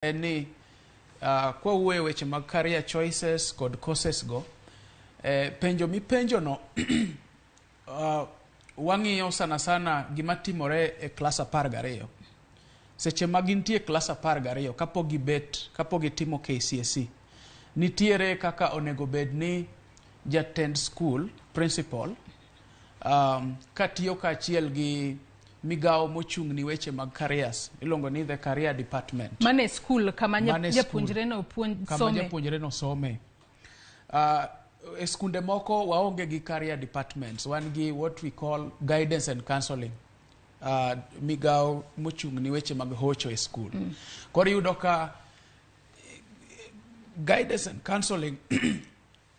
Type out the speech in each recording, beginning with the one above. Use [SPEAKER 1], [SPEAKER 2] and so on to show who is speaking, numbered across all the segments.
[SPEAKER 1] Ni kwa uwe weche mag career choices kod courses go penjo mi penjo no wang'iyo sana gima timore e klas 12 seche magintie klas 12 kapo gitimo KCSE nitiere kaka onego bed ni jatend school principal katiyo kaachiel gi migao mochung' ni weche mag careers ilongo ni the career department
[SPEAKER 2] mane school kama japuonjre no
[SPEAKER 1] some e skunde moko waonge gi career departments wan gi what we call guidance and counseling migao mochung' ni weche mag hocho e school koro yudo ka guidance and counseling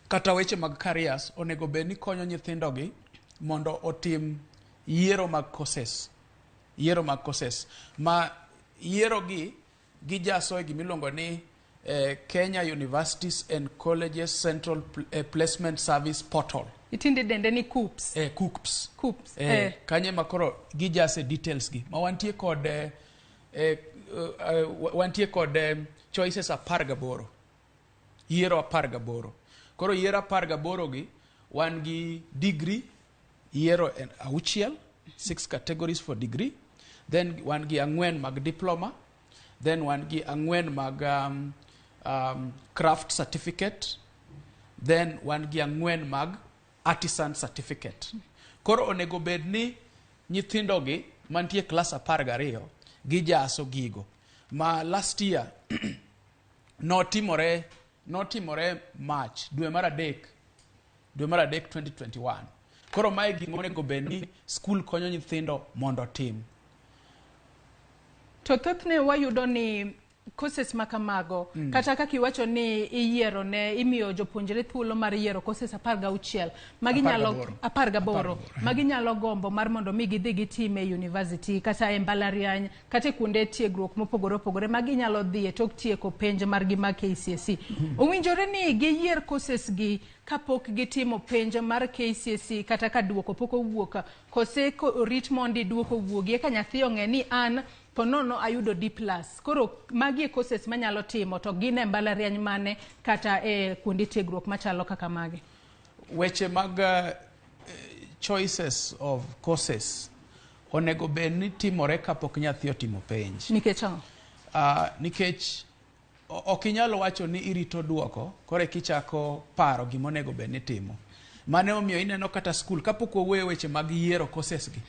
[SPEAKER 1] kata weche mag careers onego bed ni konyo nyithindo gi mondo otim yiero mag courses ma yiero gi jaso gi milongo ni Kenya Universities and Colleges Central Placement Service Portal
[SPEAKER 2] itinde dende ni KUPS
[SPEAKER 1] KUPS kanye makoro gi jase details gi ma wantie kod choices 18 yiero 18 koro yiero 18 gi wan gi degree yiero 6 categories for degree, then wan gi 4 mag diploma, then wan gi 4 mag craft certificate, then wan gi 4 mag artisan certificate. Koro onego bed ni nyithindo gi mantie class 12 gi jaso gigo ma last year notimore March dwe mar adek 2021. Koro mae gima onego bed ni school konyo nyithindo mondo tim.
[SPEAKER 2] To thothne wayudo ni courses makamago kata kaka iwacho ni iyiero ne imiyo jopuonjre thuolo mar yiero courses 16 maginyalo 18 maginyalo gombo mar mondo mi gidhi gitime university kata e mbalariany kata kuonde tiegruok mopogore opogore maginyalo dhi e tok tieko penj mar gi mag KCSE. Owinjore ni giyier courses gi kapok gitimo penj mar KCSE kata ka duoko pok owuok kose rit mondi duoko wuogie ka nyathi ong'e ni an ponono ayudo D+. Koro magi courses manyalo timo to gine mbalariany mane kata e kuonde tiegruok machalo kaka magi.
[SPEAKER 1] Weche mag choices of courses onego bed ni timore kapok nyathi otimo penj. Nikech okinyalo wacho ni irito duoko kore kichako paro gimonego bed ni timo. Mane omiyo ineno kata school kapok owuoyo weche mag yiero courses gi.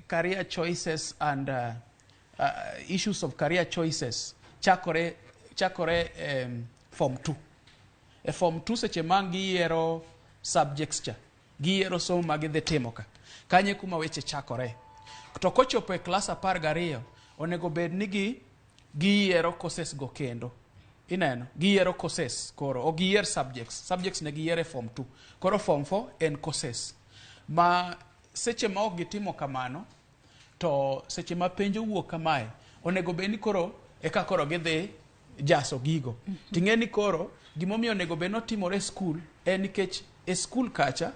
[SPEAKER 1] Career choices and issues of career choices chakore form 2. E form 2 seche mangi yiero subjects cha giyiero somo magidhi timo ka kanye kuma weche chakore. To kochopo e class 12 onego bed ni giyiero courses go kendo. Ineno giyiero courses koro o giyier subjects ne giyiero e form 2. Koro form 4 en courses ma seche ma ok gitimo kamano to seche ma penjo wuok kamae onego bed ni koro eka koro gidhi jaso gigo. Ting'eni koro gimomiyo onego bed notimore school en nikech e school kacha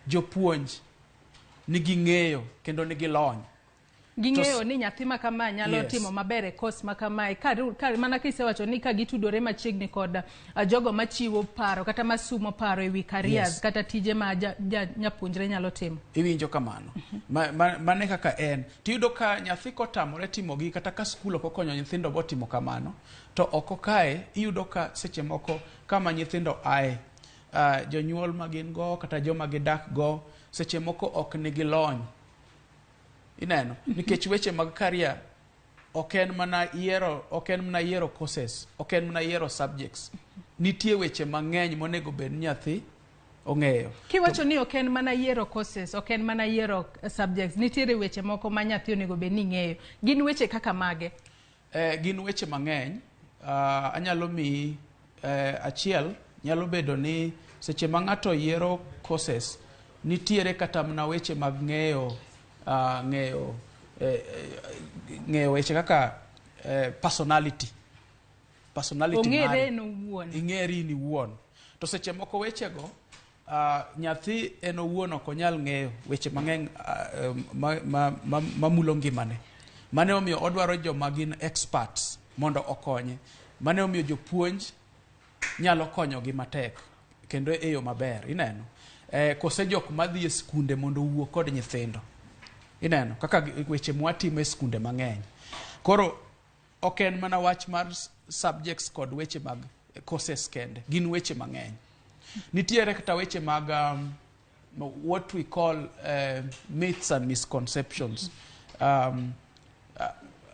[SPEAKER 1] jopuonj nigi ng'eyo kendo nigi lony.
[SPEAKER 2] Ging'eyo ni nyathi ma kama nyalo timo maber e course ma kama ka mana kisewacho ni ka gitudore machiegni kod jogo machiwo paro kata masumo paro ewi careers kata tije ma nyapuonjre nyalo timo.
[SPEAKER 1] Iwinjo kamano. Mane kaka en. Tiyudo ka nyathi kotamore timo gi kata ka school ok okonyo nyithindo bo timo kamano to oko kae iyudo ka seche moko kama nyithindo ae jonyuol magin go kata joma gidak go seche moko ok nigi lony. Ineno nikech weche mag career ok en mana yiero courses, ok en mana yiero subjects. Nitie weche mang'eny monego bed nyathi ong'eyo.
[SPEAKER 2] Kiwacho ni ok en mana yiero courses, ok en mana yiero subjects, nitiere weche moko ma nyathi onego bed ni ng'eyo. Gin weche kaka mage?
[SPEAKER 1] Gin weche mang'eny. Anyalo mi achiel nyalo bedo ni seche ma ng'ato yiero courses nitiere kata mana weche mag ng'eyo weche kaka personality ing'eri ni wuon to seche moko weche go nyathi en owuon ok onyal ng'eyo weche mang'eny mamulo ngimane. Mane omiyo odwaro joma gin experts mondo okonye. Mane omiyo jopuonj nyalo konyogi matek kendo e yo maber. Ineno kose jok madhi e skunde mondo owuo kod nyithindo. Ineno kaka weche mwatimo e skunde mang'eny. Koro ok en mana wach mar subjects kod weche mag courses kende, gin weche mang'eny. Nitiere kata weche mag what we call myths and misconceptions.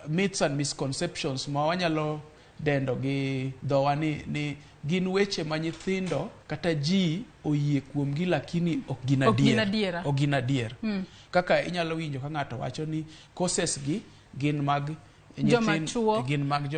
[SPEAKER 1] Myths and misconceptions ma wanyalo dendo gi dhowa ni gin weche ma nyithindo kata ji oyie kuomgi lakini ok gin adier. Kaka inyalo winjo ka ng'ato wacho ni courses gi gin mag
[SPEAKER 2] joma chuo.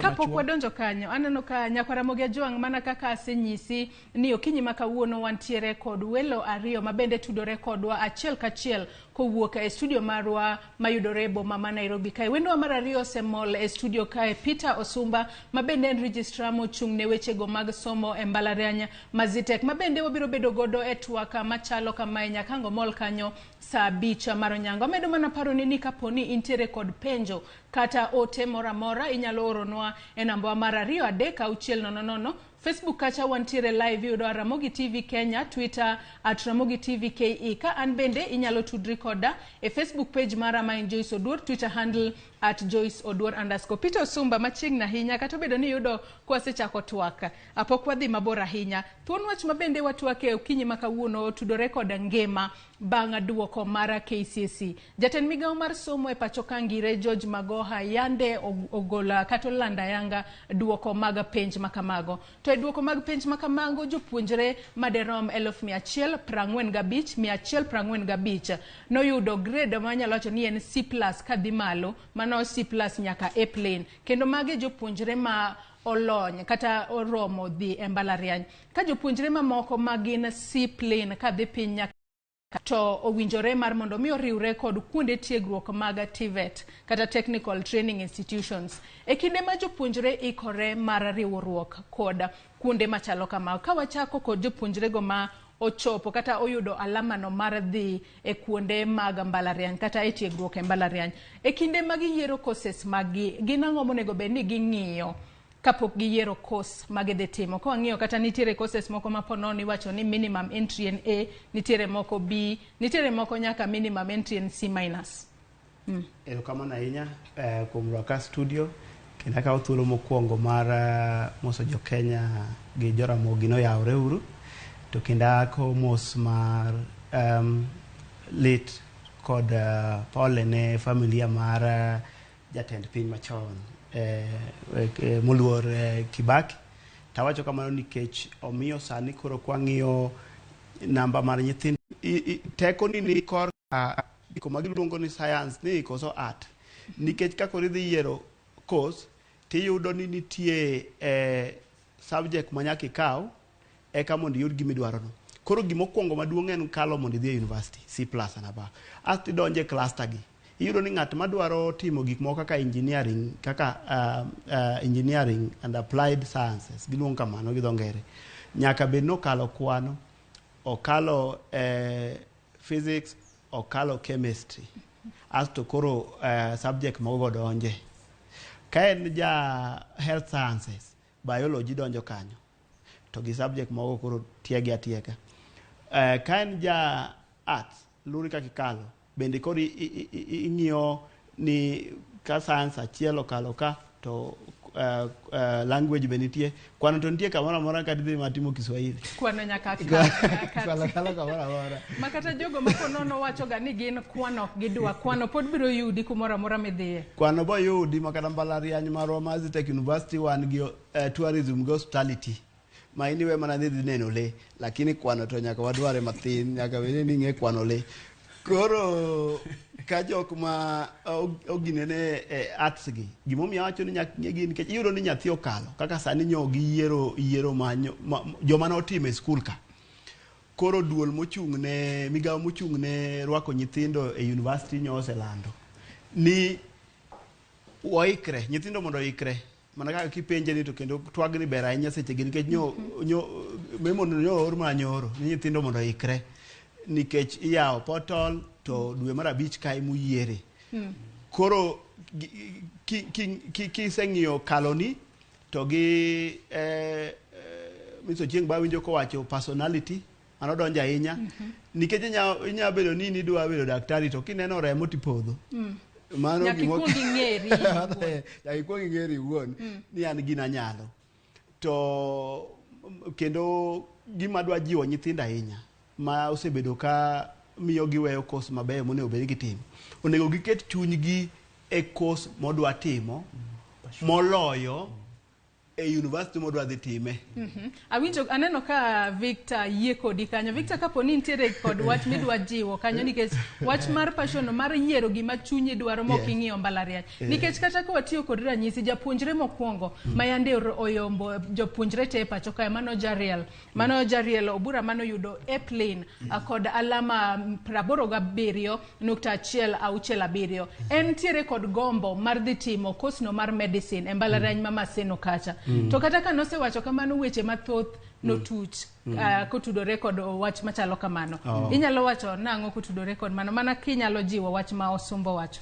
[SPEAKER 1] Kapok
[SPEAKER 2] wadonjo kanyo, aneno ka nyakwa Ramogi Ajwang' mana kaka asenyisi ni okinyi ma kawuono wantiere kod welo ariyo ma bende tudore kodwa achiel kachiel kowuok e studio marwa mayudore boma ma Nairobi kae. Wendwa mar ariyo osemol e studio kae, Peter Osumba ma bende en registrar mochung' ne wechego mag somo e mbalariany Mazitek, ma bende wabiro bedo godo e twaka machalo kamae nyaka ang' omol kanyo saa 5 mar onyango. Amedo mana paro ni kaponi intiere kod penjo kata ote mora mora inyalo oronwa e namba mar 23600. Facebook kacha wantiere live yudo Ramogi TV Kenya, Twitter @Ramogi TV KE. Ka an bende inyalo tudri koda e Facebook page mara ma Joyce Oduor, Twitter handle @JoyceOduor_. Peter Osumba machiegni ahinya kata bedo ni yudo kwasechako twaka apok wadhi mabor ahinya. Thuon wach ma bende watwake okinyi ma kawuono tudore koda ngima bang' duoko mara KCSE. Jatend migawo mar somo e pacho ka Ngire George Magoha yande ogola kata landa yanga duoko mag penj makamago. To e duoko mag penj makamago jopuonjre maderom 145 noyudo grade ma nyalo wacho ni en C+ kadhi malo, mano C+ nyaka A plain. Kendo mage jopuonjre ma olony kata oromo dhi e mbalariany. Ka jopuonjre mamoko magin C plain kadhi piny nyaka to owinjore mar mondo mi oriwre kod kuonde tiegruok mag TVET kata Technical Training Institutions. E kinde ma jopuonjre ikore mar riwruok kod kuonde machalo kama, ka wachako kod jopuonjre go ma ochopo kata oyudo alama no mar dhi e kuonde mag mbalariany kata e tiegruok e mbalariany. E kinde mag yiero courses magi gin ang'o monego bed ni ging'iyo kapok giyiero course magidhi timo? Ka wang'iyo kata nitiere courses moko ma ponon iwacho ni minimum entry en A, nitiere moko B, nitiere moko nyaka minimum entry en C-.
[SPEAKER 3] Erokamano ahinya kuom rwaka studio, kendo akawo thuolo mokwongo mar moso jo Kenya gi jo Ramogi noyawre uru, to kendo ako mos mar lit kod pole ne familia mar jatend piny machon moluor Kibaki. Tawacho kamano nikech omiyo sani koro kwang'iyo namba mar nyithindo teko ni kor giko magiluongo ni science ni koso art, nikech kako ridhi yiero course tiyudo ni nitie subject manyaka ikaw eka mondo iyud gimidwaro no. Koro gimokwongo maduong' en kalo mondo idhi e university C+ and above. Asti donje cluster gi iyudo ni ng'at madwaro timo gik moko kaka engineering, engineering and applied sciences giluongo kamano gi dho ngere, nyaka bed no kalo kwano, okalo physics, okalo chemistry, asto koro subject moko donje. Ka en ja health sciences, biology donjo kanyo, to gi subject moko koro tiegi atieka. Ka en ja arts, luri kaka ikalo, bende koro ing'iyo ni ka science achiel okalo ka to language be nitie, kwano to nitie kamoro amora ka dhi matimo Kiswahili.
[SPEAKER 2] Kwano nyaka
[SPEAKER 3] kalo kamoro amora.
[SPEAKER 2] Makata jogo ma konono wacho ga ni gin kwano gidwa kwano pod biro yudi kumoro amora midhiye.
[SPEAKER 3] Kwano bo yudi makata mbalariany marwa Mazitek University wan gi tourism gi hospitality. Ma iniwe mana dhi neno le, lakini kwano to nyaka wadware mathin, nyaka wene ni ng'e kwano le. Koro ka jok ma oginene arts gi gimomiyo wacho ni nyaka ng'egi nikech iyudo ni nyathi okalo kaka sani nyo gi yiero manyo joma notimo e skul ka. Koro duol mochung' ne migawo mochung' ne rwako nyithindo e university nyo oselando ni waikre nyithindo mondo ikre mana kaka kipenje ni to kendo twagni ber ahinya seche gi nikech memono nyo or manyoro ni nyithindo mondo ikre nikech iyawo portal to dwe mar 5 ka imuyiere. Koro kiseng'iyo kaloni to gi miso chieng' ba winjo kowacho personality mano donjo ahinya nikech inya bedo ni idwa bedo daktari to kineno remo tipodho mano ikwong ing'eri iwuon ni an gina nyalo to kendo gima dwa jiwo nyithindo ahinya ma osebedo ka miyo giweyo kos mabeyo monego bed gitimo onego giket chunygi e kos modwa timo moloyo e university modwa dhi time.
[SPEAKER 2] Awinjo aneno ka Victor yie kodi kanyo. Victor kapo ni nitiere kod wach midwa jiwo kanyo nikech wach mar passion mar yiero gima chunyi dwaro mok ing'iyo mbalariany. Nikech kata ka watiyo kod ranyisi japuonjre mokwongo ma yande oyombo jopuonjre te pacho kae mano Jariel Obura mano yudo A plane kod alama 87.167. En tiere kod gombo mar dhi timo kosno mar medicine e mbalariany ma Maseno kacha. To kata ka nosewacho kamano weche mathoth notuch kotudore kod wach machalo kamano. Inyalo wacho nang'o kotudore kod mano mana kinyalo jiwo wach ma Osumba wacho.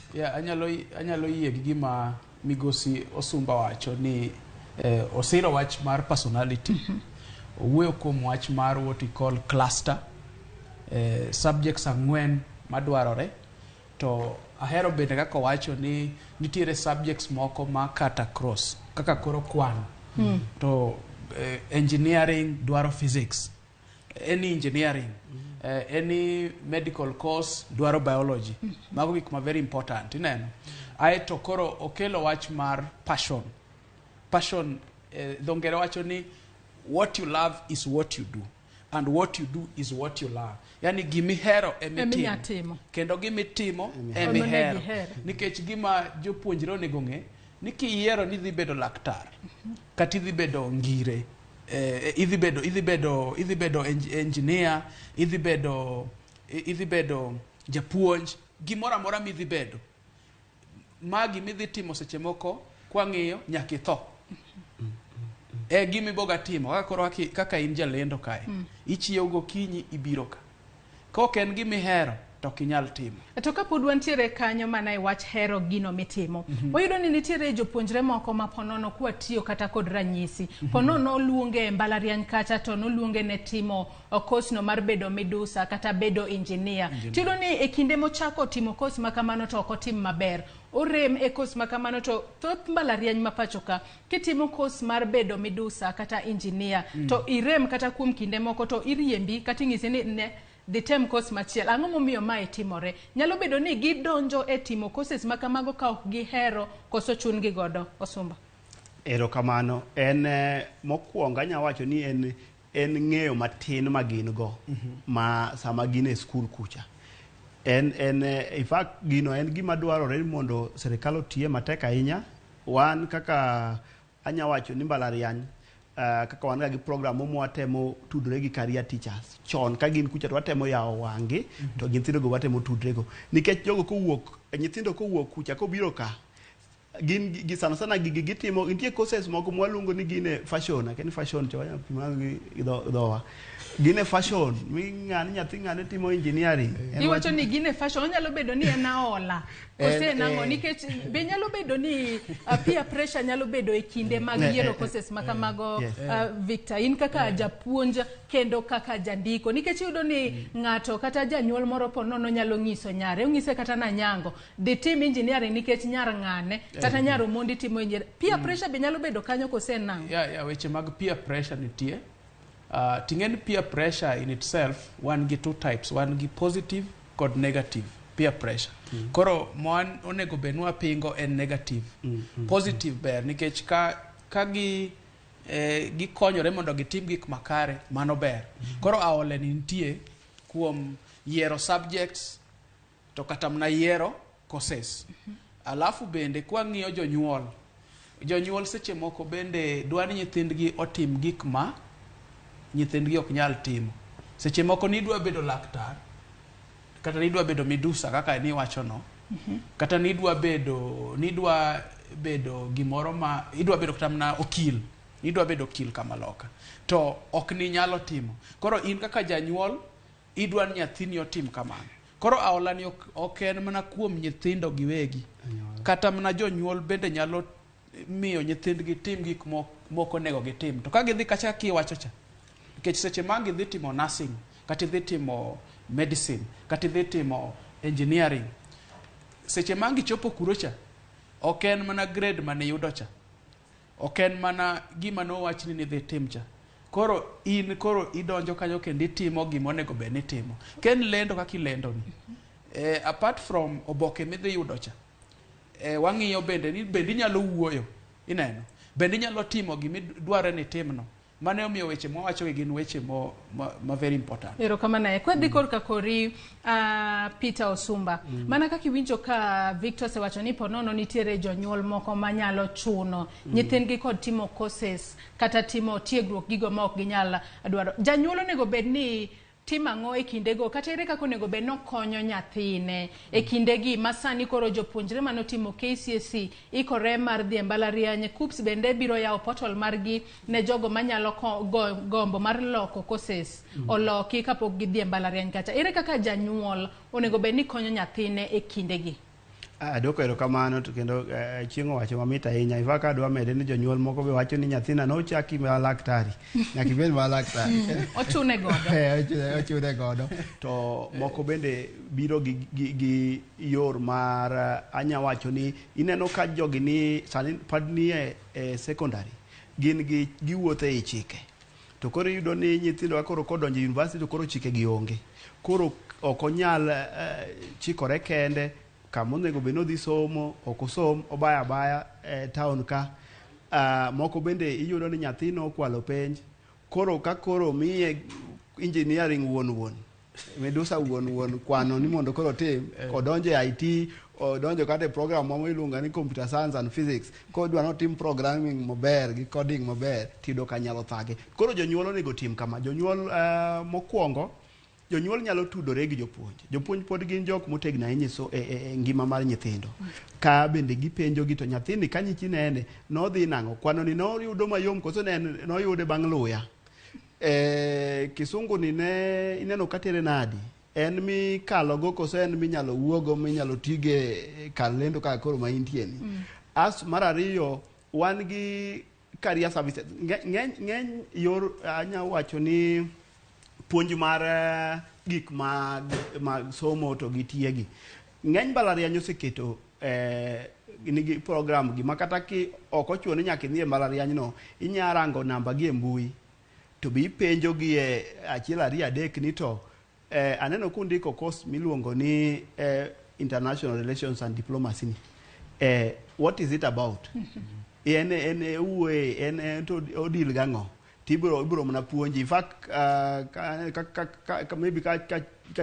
[SPEAKER 1] Anyalo yie gi gima migosi Osumba wacho ni osiro wach mar personality. Owuoyo kuom wach mar what we call cluster subjects ang'wen madwarore to ahero bende kaka wacho ni nitiere subjects moko ma kata cross kaka koro kwano to engineering dwaro physics, any engineering any medical course dwaro biology. Mago gik ma very important ineno. Aeto koro okelo wach mar passion dhongere wacho ni what you love is what you do and what you do is what you love. Yani gimihero emitimo kendo gimitimo emihero nikech gima jopuonjre onego ng'e ni kiyiero ni dhi bedo laktar kata idhi bedo ngire idhi bedo engineer idhi bedo japuonj gimoro amora midhi bedo magi midhi timo seche moko kwang'iyo nyaka itho gimi boga timo kaka in jalendo kae ichiew gokinyi ibiro ka koken gimihero to kinyal timo.
[SPEAKER 2] To kapod wantiere kanyo mana e wach hero gino mitimo. Oyudo ni nitiere jopuonjre moko ma ponono kwa tiyo kata kod ranyisi. Ponono luonge mbalariany kata to noluonge ne timo kosno mar bedo midusa kata bedo engineer. Tiyudo ni e kinde mochako timo kos makamano to ok otim maber. Orem e kos makamano to thoth mbalariany mapachoka kitimo kos mar bedo midusa kata engineer to irem kata kuom kinde moko to iriembi kata ing'isi ni ne the term course machiel ang'o momiyo mae timore. Nyalo bedo ni gidonjo e timo courses makamago ka ok gihero koso chun gi godo. Osumba.
[SPEAKER 3] Erokamano en mokwongo anya wacho ni en ng'eyo matin ma gin go ma sama gin e skul kucha. In fact gino en gima dwarore mondo sirikal otiye matek ahinya. Wan kaka anya wacho ni mbalariany kaka wan gi program mo watemo tudre gi career teachers chon ka gin kucha to watemo yawo wangi to nyithindo go watemo tudrego nikech jogo kowuok nyithindo kowuok kucha kobiro ka gin gi sana gitimo nitie courses moko mwaluongo ni gine fashion ken fashion chawanya pimagi dowa gine fashion mi ng'ani nyathi ng'ane timo engineering
[SPEAKER 2] iwacho ni gine fashion onyalo bedo ni en aola kose nang'o nikech be nyalo bedo ni peer pressure nyalo bedo e kinde mag yiero courses makamago. Victor in kaka japuonj kendo kaka jandiko nikech yudo ni ng'ato kata janyuol moro ponono nyalo ng'iso nyare ong'ise kata na nyango the team engineering nikech nyar ng'ane kata nyar mondi timo engineering. Peer pressure be nyalo bedo kanyo kose nang'o.
[SPEAKER 1] Weche mag peer pressure nitie. Tingen peer pressure in itself one gi two types, one gi positive kod negative peer pressure. Koro mon onego benwa pingo en negative. Positive ber nikech ka gikonyore mondo gitim gik makare mano ber. Koro aole nitie kuom yiero subjects to kata mna yiero courses. Alafu bende kwa ng'iyo jonyuol seche moko bende dwani nyithindgi otim gik ma nyithindgi ok nyal timo. Seche moko nidwa bedo laktar kata nidwa bedo midusa kaka ni wacho no kata nidwa bedo gimoro ma idwa bedo kata mna okil nidwa bedo okil kama loka to ok ni nyalo timo. Koro in kaka janyuol idwa nyathini otim kamano. Koro aola ni ok en mana kuom nyithindo giwegi. Kata mana jonyuol bende nyalo miyo nyithindgi tim gik moko nego gitim. To ka gidhi kacha kiwacho cha. Nikech seche ma gidhi timo nursing, kata idhi timo medicine, kata idhi timo engineering. Seche ma gichopo kurocha, ok en mana grade mane yudo cha. Ok en mana gima nowachni ni dhi tim cha. Koro idonjo kanyo kendo itimo gima onego bed ni timo. Ken lendo kaka ilendo ni. Apart from oboke midhi yudo cha. Wang'iyo bende ni bende inyalo wuoyo. Ineno. Bende inyalo timo gima dware ni timno. Mane omiyo weche mwawacho gin weche ma very important.
[SPEAKER 2] Erokamano. Kwadhi korka kori Peter Osumba. Mana kaka iwinjo ka Victor sewacho ni ponono nitiere jonyuol moko manyalo chuno nyithindgi kod timo courses kata timo tiegruok gigo ma ok ginyal dwaro. Janyuol onego bed ni timang'o e kindego kata ere kaka onego bed nokonyo nyathine e kindegi masani koro jopuonjre manotimo KCSE ikore mar dhi e mbalariany. KUPS bende biro yawo portal margi ne jogo manyalo gombo mar loko courses oloki kapok gidhi e mbalariany kacha. Ere kaka janyuol onego bed ni konyo nyathine e kindegi?
[SPEAKER 3] Duoko erokamano to kendo chieng' owacho mamit ahinya. Ifa ka adwa mede ni jonyuol moko be wacho ni nyathina nochaki ma laktari. Nyaka ibed ma laktari.
[SPEAKER 2] Ochune godo.
[SPEAKER 3] Ochune godo. To moko bende biro gi yor mar anyawacho ni ineno ka jogi ni sani pad ni e secondary. Gin giwuotho e chike. To koro yudo ni nyithindo koro kodonjo university to koro chike gi onge. Koro ok onyal chikore kende. Kama onego bed nodhi somo, ok osom, obaya town ka. Moko bende iyudo ni nyathino okwalo penj. Koro miye engineering wuon. Medusa wuon kwano ni mondo koro tim. Kodonjo e IT, odonjo kata e program mamo iluonga ni computer science and physics. Kodwa no tim programming maber gi coding maber, tido kanyalo thage. Koro jonyuol onego tim kama. Jonyuol mokwongo, jonyuol nyalo tudore gi jopuonj. Jopuonj pod gin jok motegno ahinya e ngima mar nyithindo. Ka bende gipenjo gi to nyathini ka nyichi nene nodhi nang'o. Kwano ni noyudo mayom koso noyude bang' luya. Kisungu ni ne ineno katere nadi. En mikalo go koso en minyalo wuogo minyalo tige kar lendo ka koro ma intie ni. As mar ariyo wan gi career services. Ng'eny yor anyawacho ni puonj mar gik mag somo to gitiegi. Ng'eny mbalariany oseketo nigi program gi makata ki ok ochuno ni nyaka idhi e mbalariany no, inya rango namba gi e mbui to bi penjo gi e achiel ariyo adek ni to aneno kundiko course miluongo ni International Relations and Diplomacy ni. What is it about? En odil gang'o? Ibiro mana puonji. In fact, maybe ka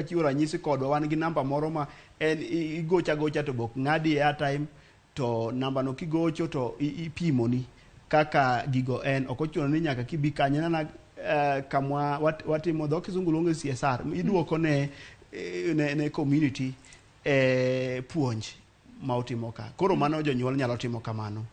[SPEAKER 3] chiwo ranyisi kodwa wan gi namba moro ma en igocha to bok ng'adi airtime to namba no kigocho to ipimoni kaka gigo en. Ok ochuno ni nyaka kibi kanyo na kamwa watimo dho kizungu luongo CSR. Iduoko ne community puonj ma utimo ka. Koro mano jonyuol nyalo timo kamano.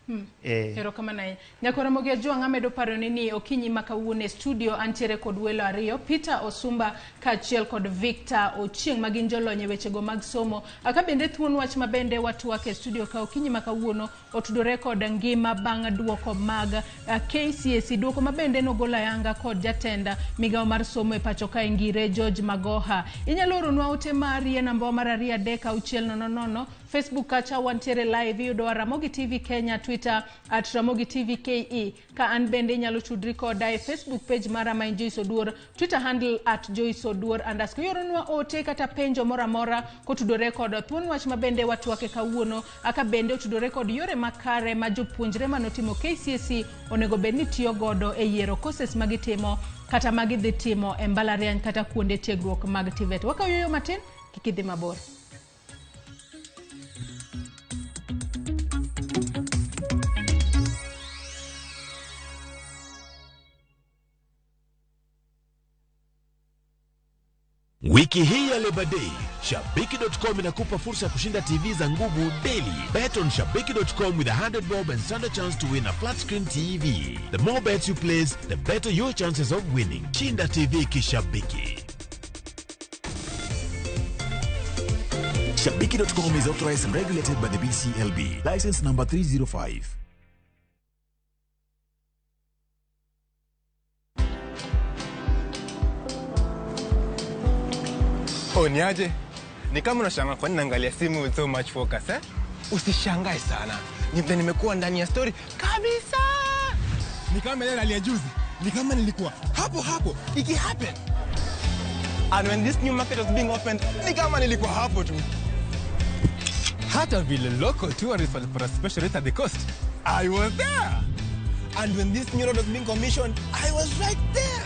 [SPEAKER 2] Erokamano. Nyakora Ramogi Ajwang' amedo paro ni okinyi makawuone studio antiere kod welo ariyo Peter Osumba kaachiel kod Victor Ochieng' magin jolony e wechego mag somo. Aka bende thuon wach mabende watwak e studio ka okinyi makawuono otudore kod Ngima bang' duoko mag KCSE. Duoko mabende nogolo ayanga kod jatenda migawo mar somo e pacho ka Ngire George Magoha. Inyalo oronwa ote mari e namba mar 2 Facebook kacha wantiere live yudo Ramogi TV Kenya, Twitter @Ramogi TV KE. Ka an bende nyalo tudri koda e Facebook page mara ma Joyce Oduor, Twitter handle @Joyce Oduor _ yoronwa ote kata penjo mora kotudore kod thuon wach mabende watwake kawuono. Aka bende otudore kod yore makare ma jopuonjre manotimo KCSE onego bed ni tiyo godo e yiero courses magitimo kata magidhi timo e mbalariany kata kuonde tiegruok mag TVET. Wakayoyo matin kikidhi mabor.
[SPEAKER 4] Wiki hii ya Labor Day, Shabiki.com inakupa fursa ya kushinda TV za nguvu daily. Bet on Shabiki.com with 100 bob and stand a chance to win a flat screen TV. The more bets you place, the better your chances of winning. Shinda TV kishabiki. Shabiki.com is authorized and regulated by the BCLB. License number 305.
[SPEAKER 5] Niaje? Ni kama unashangaa kwa nini naangalia simu with so much focus eh? Usishangae sana. Nimekuwa ndani ya story kabisa. Ni kama ile hali ya juzi. Ni kama nilikuwa hapo iki happen. And when this new market was being opened, ni kama nilikuwa hapo tu. Hata vile local tourists walipata special rate at the coast, I was there. And when this new road was being commissioned, I was right there.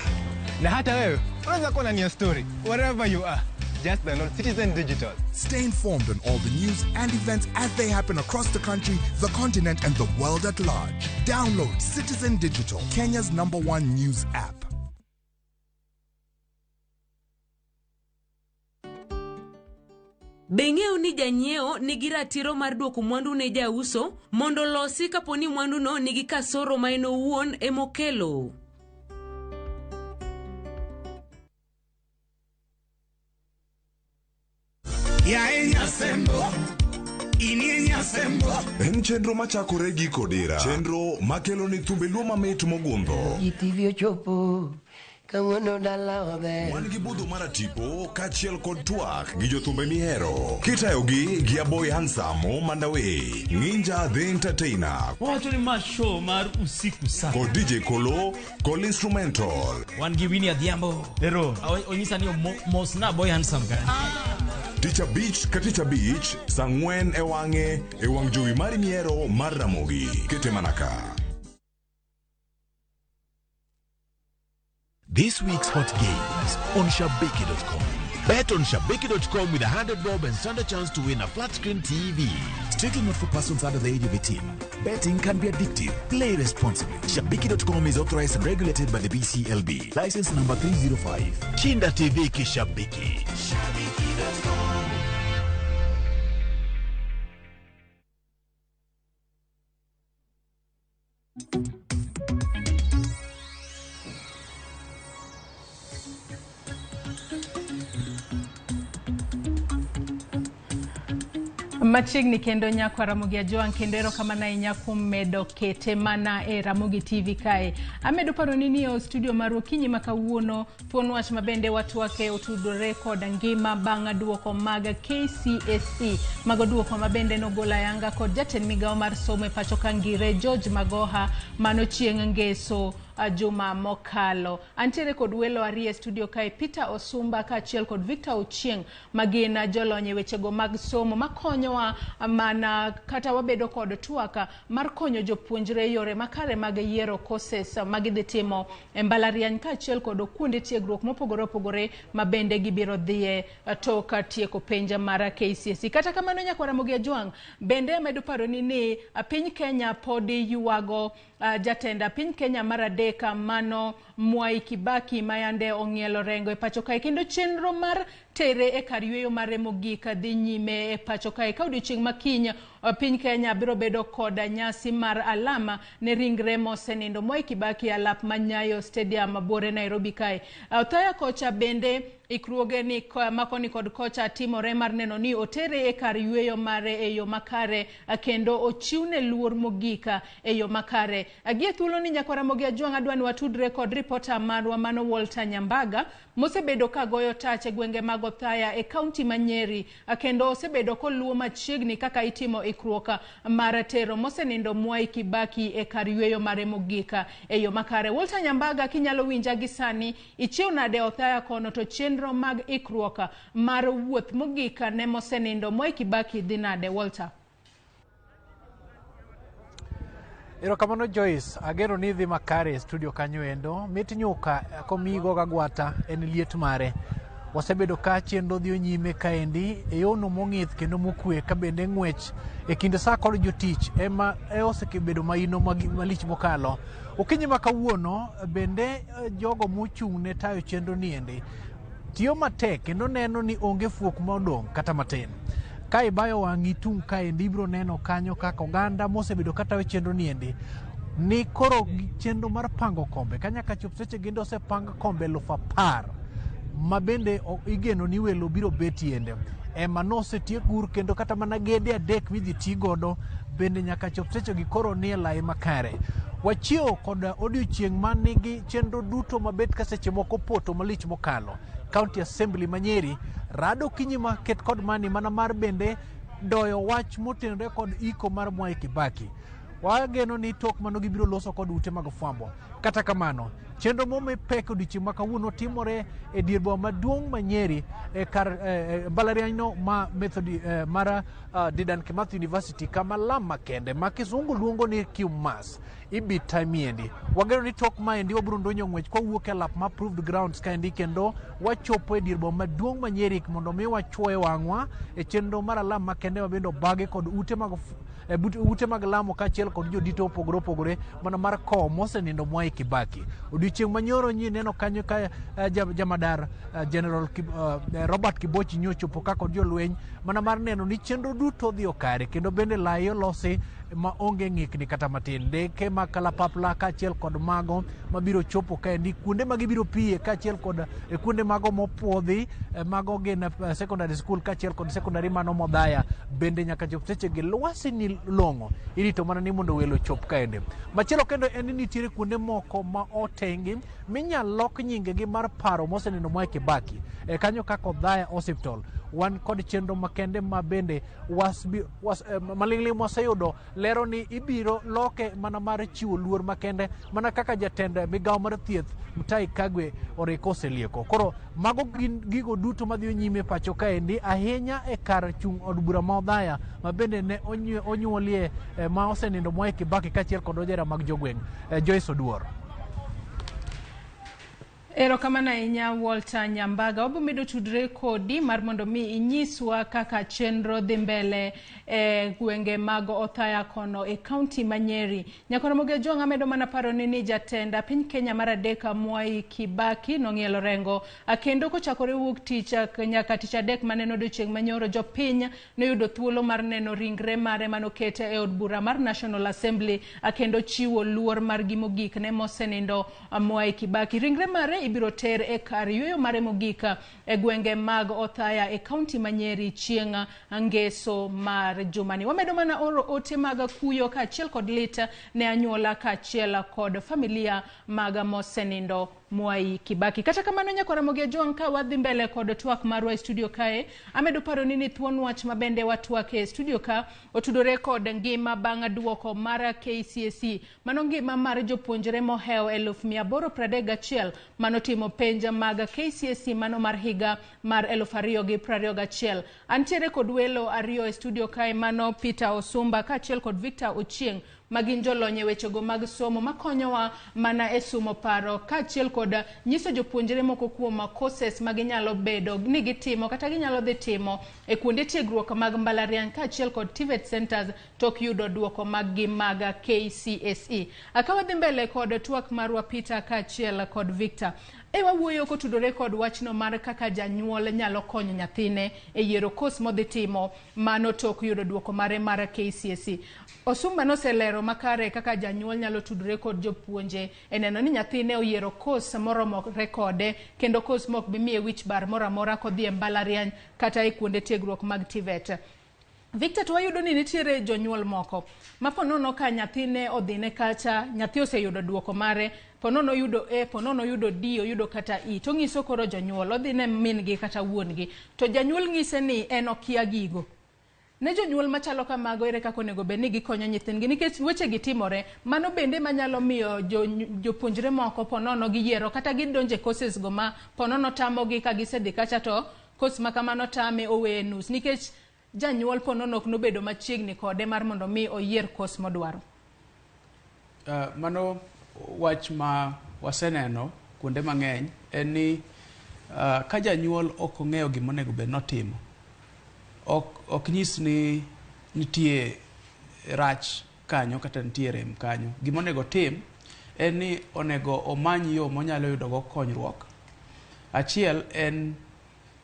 [SPEAKER 5] Na hata wewe, unaweza kuwa ndani ya story wherever you are. Just download Citizen Digital.
[SPEAKER 6] Stay informed on all the news and events as they happen across the country, the continent, and the world at large. Download Citizen Digital, Kenya's #1 news app.
[SPEAKER 7] Beng'eyo ni janyiewo nigi ratiro mar duoko mwandu ne jauso mondo losi kaponi mwandu no nigi kasoro ma en owuon emokelo.
[SPEAKER 8] En chenro machakore gi kodira. Chenro makelo ni thumbe luo mamit mogundho.
[SPEAKER 9] Itivyo chopo kamono dala wabe.
[SPEAKER 8] Wan gi budho mara tipo kachiel kod twak gi jothumbe mihero. Kitayogi gi Aboy Hansamo Mandawe, Ninja the Entertainer.
[SPEAKER 10] Wacho ni ma show mar usiku sana.
[SPEAKER 8] Kod DJ Kolo, Kol Instrumental.
[SPEAKER 10] Wan gi Winnie Adhiambo. Ero. Onyisa ni mos na Aboy Hansam ka.
[SPEAKER 8] Teacher Beach, Sangwen Ewange, Ewang Jowi Mari Miero mar Ramogi. Kete manaka.
[SPEAKER 4] This week's hot games on Shabiki.com. Bet on Shabiki.com with 100 bob and stand a chance to win a flat screen TV. Strictly not for persons under the age of 18. Betting can be addictive. Play responsibly. Shabiki.com is authorized and regulated by the BCLB. License number 305. Chinda TV ki Shabiki. Shabiki.com.
[SPEAKER 2] Machiegni kendo nyakwa Ramogi Ajoan kendero kama na inyakum medo kete mana Ramogi TV kae. Amedo paro nini o studio maru Ngima kawuono thuon wach mabende watu wake otudore kod Ngima banga duoko maga KCSE. Mago duoko mabende nogola yanga kod jatend migawo mar somo e pacho Kangire George Magoha mano chieng' ngeso Juma mokalo. Antiere kod welo arie studio kae Peter Osumba kachiel kod Victor Ochieng magina jolonye wechego mag somo makonyowa mana kata wabedo kod twaka mar konyo jopuonjre yore makare mag yiero courses magidhitimo e mbalariany kachiel kod kuonde tiegruok mopogore opogore mabende gibiro dhie toka tieko penja mara KCSE. Kata kamano nyakwa Ramogi Ajoan bende amedo paro ni piny Kenya podi yuago jatenda piny Kenya marade mano Mwai Kibaki mayande ong'ielo rengo e pacho kae kendo chenro mar tere e kar yweyo mare mogik dhi nyime e pacho kae ka odiochieng' makiny piny Kenya biro bedo koda nyasi mar alama ne ringre mosenindo Mwai Kibaki alap manyayo stadium bore Nairobi kae. Thaya kocha bende ikruoge ni makoni kod kocha timore mar neno ni otere e kar yweyo mare e yo makare kendo ochiwne luor mogika e yo makare. Agie thuolo ni nyakwa Ramogi Ajoan adwani watudre kod reporter marwa mano Walter Nyambaga mosebedo ka goyo tach e gwenge mag Othaya e kaunti ma Nyeri kendo osebedo koluwo machiegni kaka itimo ikruoka mar tero mosenindo Mwai Kibaki e kar yweyo mare mogika e yo makare. Walter Nyambaga kinyalo winja gi sani ichiew nade Othaya kono to chenro mag ikruoka mar wuoth mogika ne mosenindo Mwai Kibaki dhi nade Walter?
[SPEAKER 11] Erokamano Joyce, agero ni dhi makare studio kanyo endo. Mit nyuka komigo gagwata en liet mare. Wasebedo ka chenro dhi nyime kaendi e yono mong'ith kendo mokwe ka bende ng'wech e kinde saa kod jotich ema osebedo maino malich mokalo. Okinyi ma kawuono bende jogo mochung' ne tayo chenro niendi tiyo matek kendo neno ni onge fuok modong' kata matin. Ka ibayo wang'i tung' kaendi ibiro neno kanyo kaka oganda mosebedo katayo chenro niendi ni koro chenro mar pango kombe kanyaka chop seche gendo osepang kombe 10,000 ma bende igeno ni welo biro betiende. ema nosetiek gur kendo kata mana gede adek midhi ti godo bende nyaka chop sechegi koro nie lai makare. Wachiewo kod odiochieng' ma nigi chenro duto mabet ka seche moko poto malich mokalo. County Assembly ma Nyeri rado Ngima ket kod mani mana mar bende doyo wach motenore kod iko mar Mwai Kibaki. Wageno ni tok mano gibiro loso kod ute mag fwambo. Kata kamano, chenro momi pek odiochieng' ma kawuono timore e dier boma maduong' ma Nyeri kar mbalarianyno ma mar Dedan Kimathi University kama lam makende ma kisungu luongo ni QMAS ibitamiendi. Wageno ni tok maendi wabiro ndonyo ng'wech kwa wuok e lap ma approved grounds kaendi kendo wachopo e dier boma maduong' ma Nyeri mondo mi wachuoe wang'wa e chenro mar lam makende ma bende obage kod ute mag lamo kaachiel kod jodito opogore opogore mana mar kowo mosenindo Mwai Kibaki. Odiochieng' manyoro nyi neno kanyo ka jamadar General Robert Kibochi nyochopo ka kod jolweny mana mar neno ni chenro duto dhi okare kendo bende lai olosi ma onge ng'ikni kata matin. Ndeke ma kalapapla kaachiel kod mago mabiro chopo kaendi kuonde ma gibiro piye kaachiel kod kuonde mago mopuodhi mago gin secondary school kaachiel kod secondary mano modhaya bende nyaka chop sechegi lwasi ni long'o irito mana ni mondo welo chop kaendi. Machielo kendo en ni nitiere kuonde moko ma otengi minyal lok nyingegi mar paro mosenindo Mwai Kibaki kanyo kaka Odhaya Hospital. Wan kod chenro makende ma bende maling'ling' waseyudo lero ni ibiro loke mana mar chiwo luor makende mana kaka jatend migawo mar thieth Mutahi Kagwe oreko oselieko. Koro mago gin gigo duto madhi nyime pacho kaendi ahinya e kar chung' od bura ma Odhaya ma bende ne onyuolie ma osenindo Mwai Kibaki kaachiel kod ojera mag jogweng'. Joyce Oduor.
[SPEAKER 2] Erokamano ahinya Walter Nyambaga. Wabomedo tudre kodi mar mondo mi inyiswa kaka chenro dhi mbele gwenge mag Othaya kono e kaunti ma Nyeri. Nyaka Ramogi Ojwang' amedo mana paro ni jatenda piny Kenya mar adek Mwai Kibaki nong'ielo rengo kendo kochakore wuok tich nyaka tich adek maneno odiochieng' manyoro jopiny noyudo thuolo mar neno ringre mare manokete e od bura mar National Assembly kendo chiwo luor mar gimogik ne mosenindo Mwai Kibaki. Ringre mare ibiro ter e kar yueyo mare mogika e gwenge mag Othaya e kaunti ma Nyeri chieng' ngeso mar jumani. Wamedo mana oro ote mag kuyo kaachiel kod lita ne anyuola kaachiel kod familia mag mosenindo Mwai Kibaki. Kata kamano nyaka Ramogi Ojwang' ka wadhi mbele kod twak marwa e studio kae amedo paro ni thuon wach mabende watwak e studio ka otudore kod ngima bang' duoko mar KCSE mano ngima mar jopuonjre mohew 1831 manotimo penja mag KCSE mano mar higa mar 2021. Antiere kod welo ariyo e studio kae mano Peter Osumba kaachiel kod Victor Ochieng' magin jolony e wechego mag somo makonyowa mana e sumo paro kaachiel kod nyiso jopuonjre moko kuom courses maginyalo bedo ni gitimo kata ginyalo dhi timo e kuonde tiegruok mag mbalariany kaachiel kod TVET centers tok yudo duoko mag mag KCSE. Akawadhi mbele kod twak marwa Peter kaachiel kod Victor. Wawuoyo kotudore kod wachno mar kaka janyuol nyalo konyo nyathine e yiero course modhi timo mano tok yudo duoko mare mar KCSE. Osumba noselero makare kaka janyuol nyalo tudore kod jopuonje e neno ni nyathine oyiero course moromo rekode kendo course mok bimiye wich bar moramora kodhi e mbalariany kata e kuonde tiegruok mag TVET. Victor, twayudo ni nitiere jonyuol moko maponono ka nyathine odhine kacha nyathi oseyudo duoko mare ponono yudo A, ponono yudo D, oyudo kata E. To ng'iso koro jonyuol odhine min gi kata wuon gi to janyuol ng'ise ni en okia gigo. Ne jonyuol machalo kamago ere kaka onego bed ni gikonyo nyithindgi nikech weche gitimore mano bende manyalo miyo jopuonjre moko ponono giyiero kata gidonje courses go ma ponono tamogi ka gisedhi kacha to course ma kamano tame owe nus nikech janyuol ponono ok nobedo machiegni kode mar mondo mi oyier course modwaro.
[SPEAKER 1] Mano wach ma waseneno kuonde mang'eny en ni ka janyuol ok ong'eyo gima onego bed notimo ok nyis ni nitie rach kanyo kata nitie rem kanyo. Gima onego tim en ni onego omany yo monyalo yudogo konyruok. Achiel en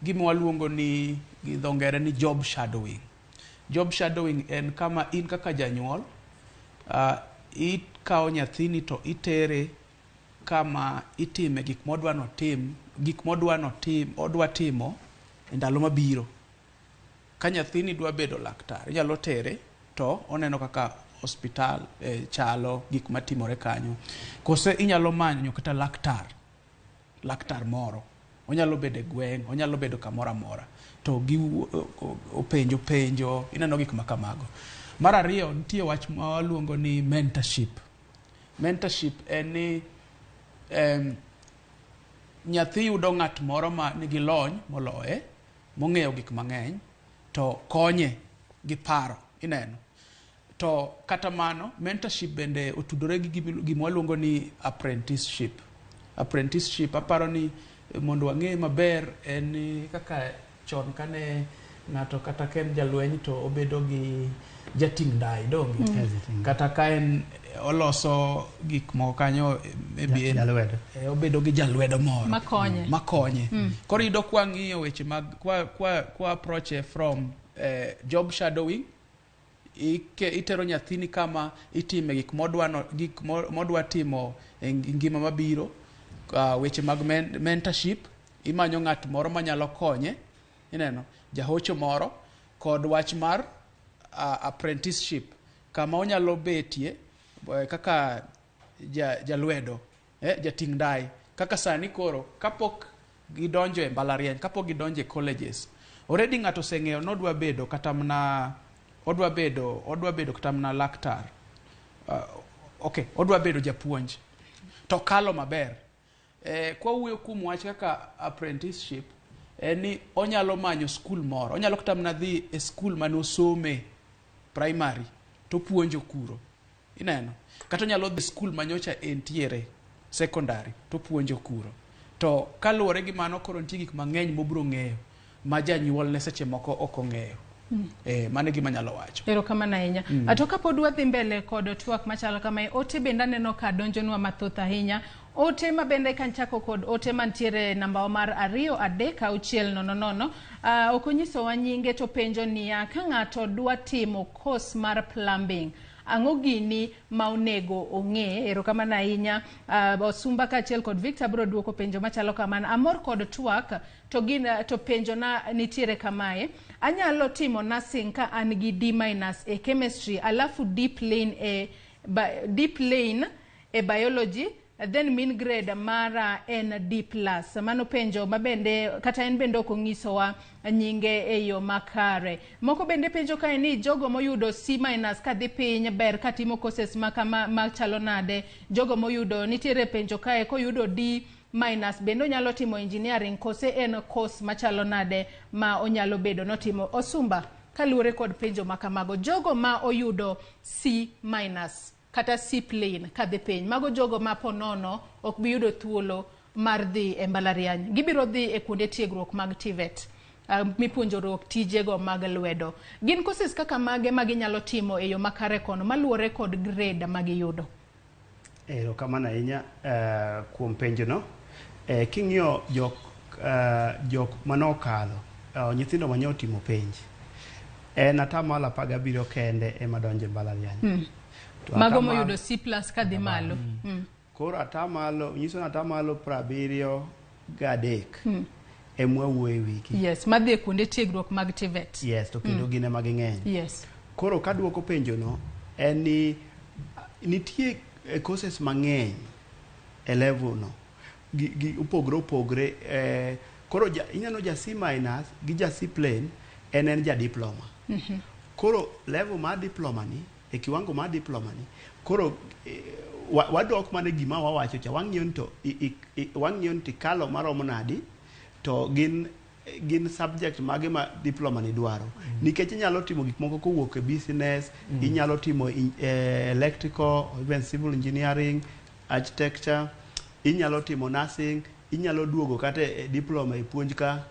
[SPEAKER 1] gima waluongo ni gi dho ngere ni job shadowing. Job shadowing en kama in kaka janyuol ikawo nyathini to itere kama itime gik modwa timo e ndalo mabiro. ka nyathini dwa bedo laktar inyalo tere to oneno kaka hospital chalo gik matimore kanyo kose inyalo manyo kata laktar moro onyalo bedo e gweng onyalo bedo kamoro amora to gi penjo ineno gik makamago. Mar ariyo nitie wach ma waluongo ni mentorship en ni nyathi yudo ng'at moro ma nigi lony moloye mong'eyo gik mang'eny to konye gi paro ineno. To kata mano mentorship bende otudore gi gima waluongo ni apprenticeship aparo ni mondo wang'e maber en kaka chon kane ng'ato kata ken jalweny to obedo gi jating dai dongi kata ka en oloso gik moko kanyo obedo gi jalwedo moro makonye. Koro yudo kwa ng'iyo weche mag kwa approach from job shadowing itero nyathini kama itime gik modwa timo e ngima mabiro. Weche mag mentorship imanyo ng'at moro manyalo konye ineno jahocho moro kod wach mar apprenticeship kama onyalo betie kaka jalwedo jating dai kaka sani koro kapok gidonjo e mbalariany kapok gidonjo e colleges already ng'ato oseng'eyo no odwa bedo kata mna laktar odwa bedo japuonj to kalo maber. Kwa wuoyo kuom wach kaka apprenticeship ni onyalo manyo skul moro onyalo kata mna dhi e skul mane osome primary to puonjo kuro ineno kata onyalo dhi skul manyocha entiere secondary to puonjo kuro to kaluwore gi mano koro nitie gik mang'eny mobro ng'eyo ma janyuol ne seche moko ok ong'eyo. Mane gima nyalo wacho.
[SPEAKER 2] Erokamano ahinya. To kapod wadhi mbele kod twak machalo kamae, ote bende aneno ka donjonwa mathoth ahinya. Ote ma bende kanchako kod ote mantiere namba mar 23600. Ok onyisowa nyinge to penjo niya ka ng'ato dwa timo course mar plumbing. Ang'o gini ma onego ong'e? Erokamano ahinya. Osumba kaachiel kod Victor bro duoko penjo machalo kamano. Amor kod twak to penjo na nitiere kamae. Anyalo timo nursing ka an gi D- e chemistry alafu deep lane e biology then mean grade mara en D+. Mano penjo mabende kata en bende ok onyisowa nyinge e yo makare. Moko bende penjo kae ni jogo moyudo C- kadhi piny ber katimo courses machalo nade. Jogo moyudo nitiere penjo kae koyudo D- bende onyalo timo engineering kose en course machalo nade ma onyalo bedo notimo. Osumba kaluwore kod penjo makamago jogo ma oyudo C- kata C plain kadhi piny mago jogo ma ponono ok bi yudo thuolo mar dhi e mbalariany gibiro dhi e kuonde tiegruok mag TVET mipuonjruok tijego mag lwedo. Gin courses kaka mage ma ginyalo timo e yo makare kono maluwore kod grade ma giyudo.
[SPEAKER 3] Erokamano ahinya kuom penjono. King'iyo jok manokalo nyithindo manye otimo penj en atamalo 17 kende ema donjo e mbalariany.
[SPEAKER 2] Mago moyudo C+ kadhi malo.
[SPEAKER 3] Koro nyiso ni atamalo 73 emwa wuoye wiki.
[SPEAKER 2] Yes, madhi e kuonde tiegruok mag TVET.
[SPEAKER 3] Yes, to kendo gine mag ng'eny.
[SPEAKER 2] Yes.
[SPEAKER 3] Koro kaduoko penjono en ni nitie courses mang'eny e level no upogre koro inyano ja C- gi ja C plain en ja diploma. Koro level ma diploma ni e kiwango ma diploma ni koro wadok mane gima wawacho cha wang'iyo to kalo maromo nadi to gin subject mage ma diploma ni dwaro. Nikech inyalo timo gik moko kowuok e business, inyalo timo electrical, even civil engineering, architecture, inyalo timo nursing, inyalo duogo kata diploma e puonj ka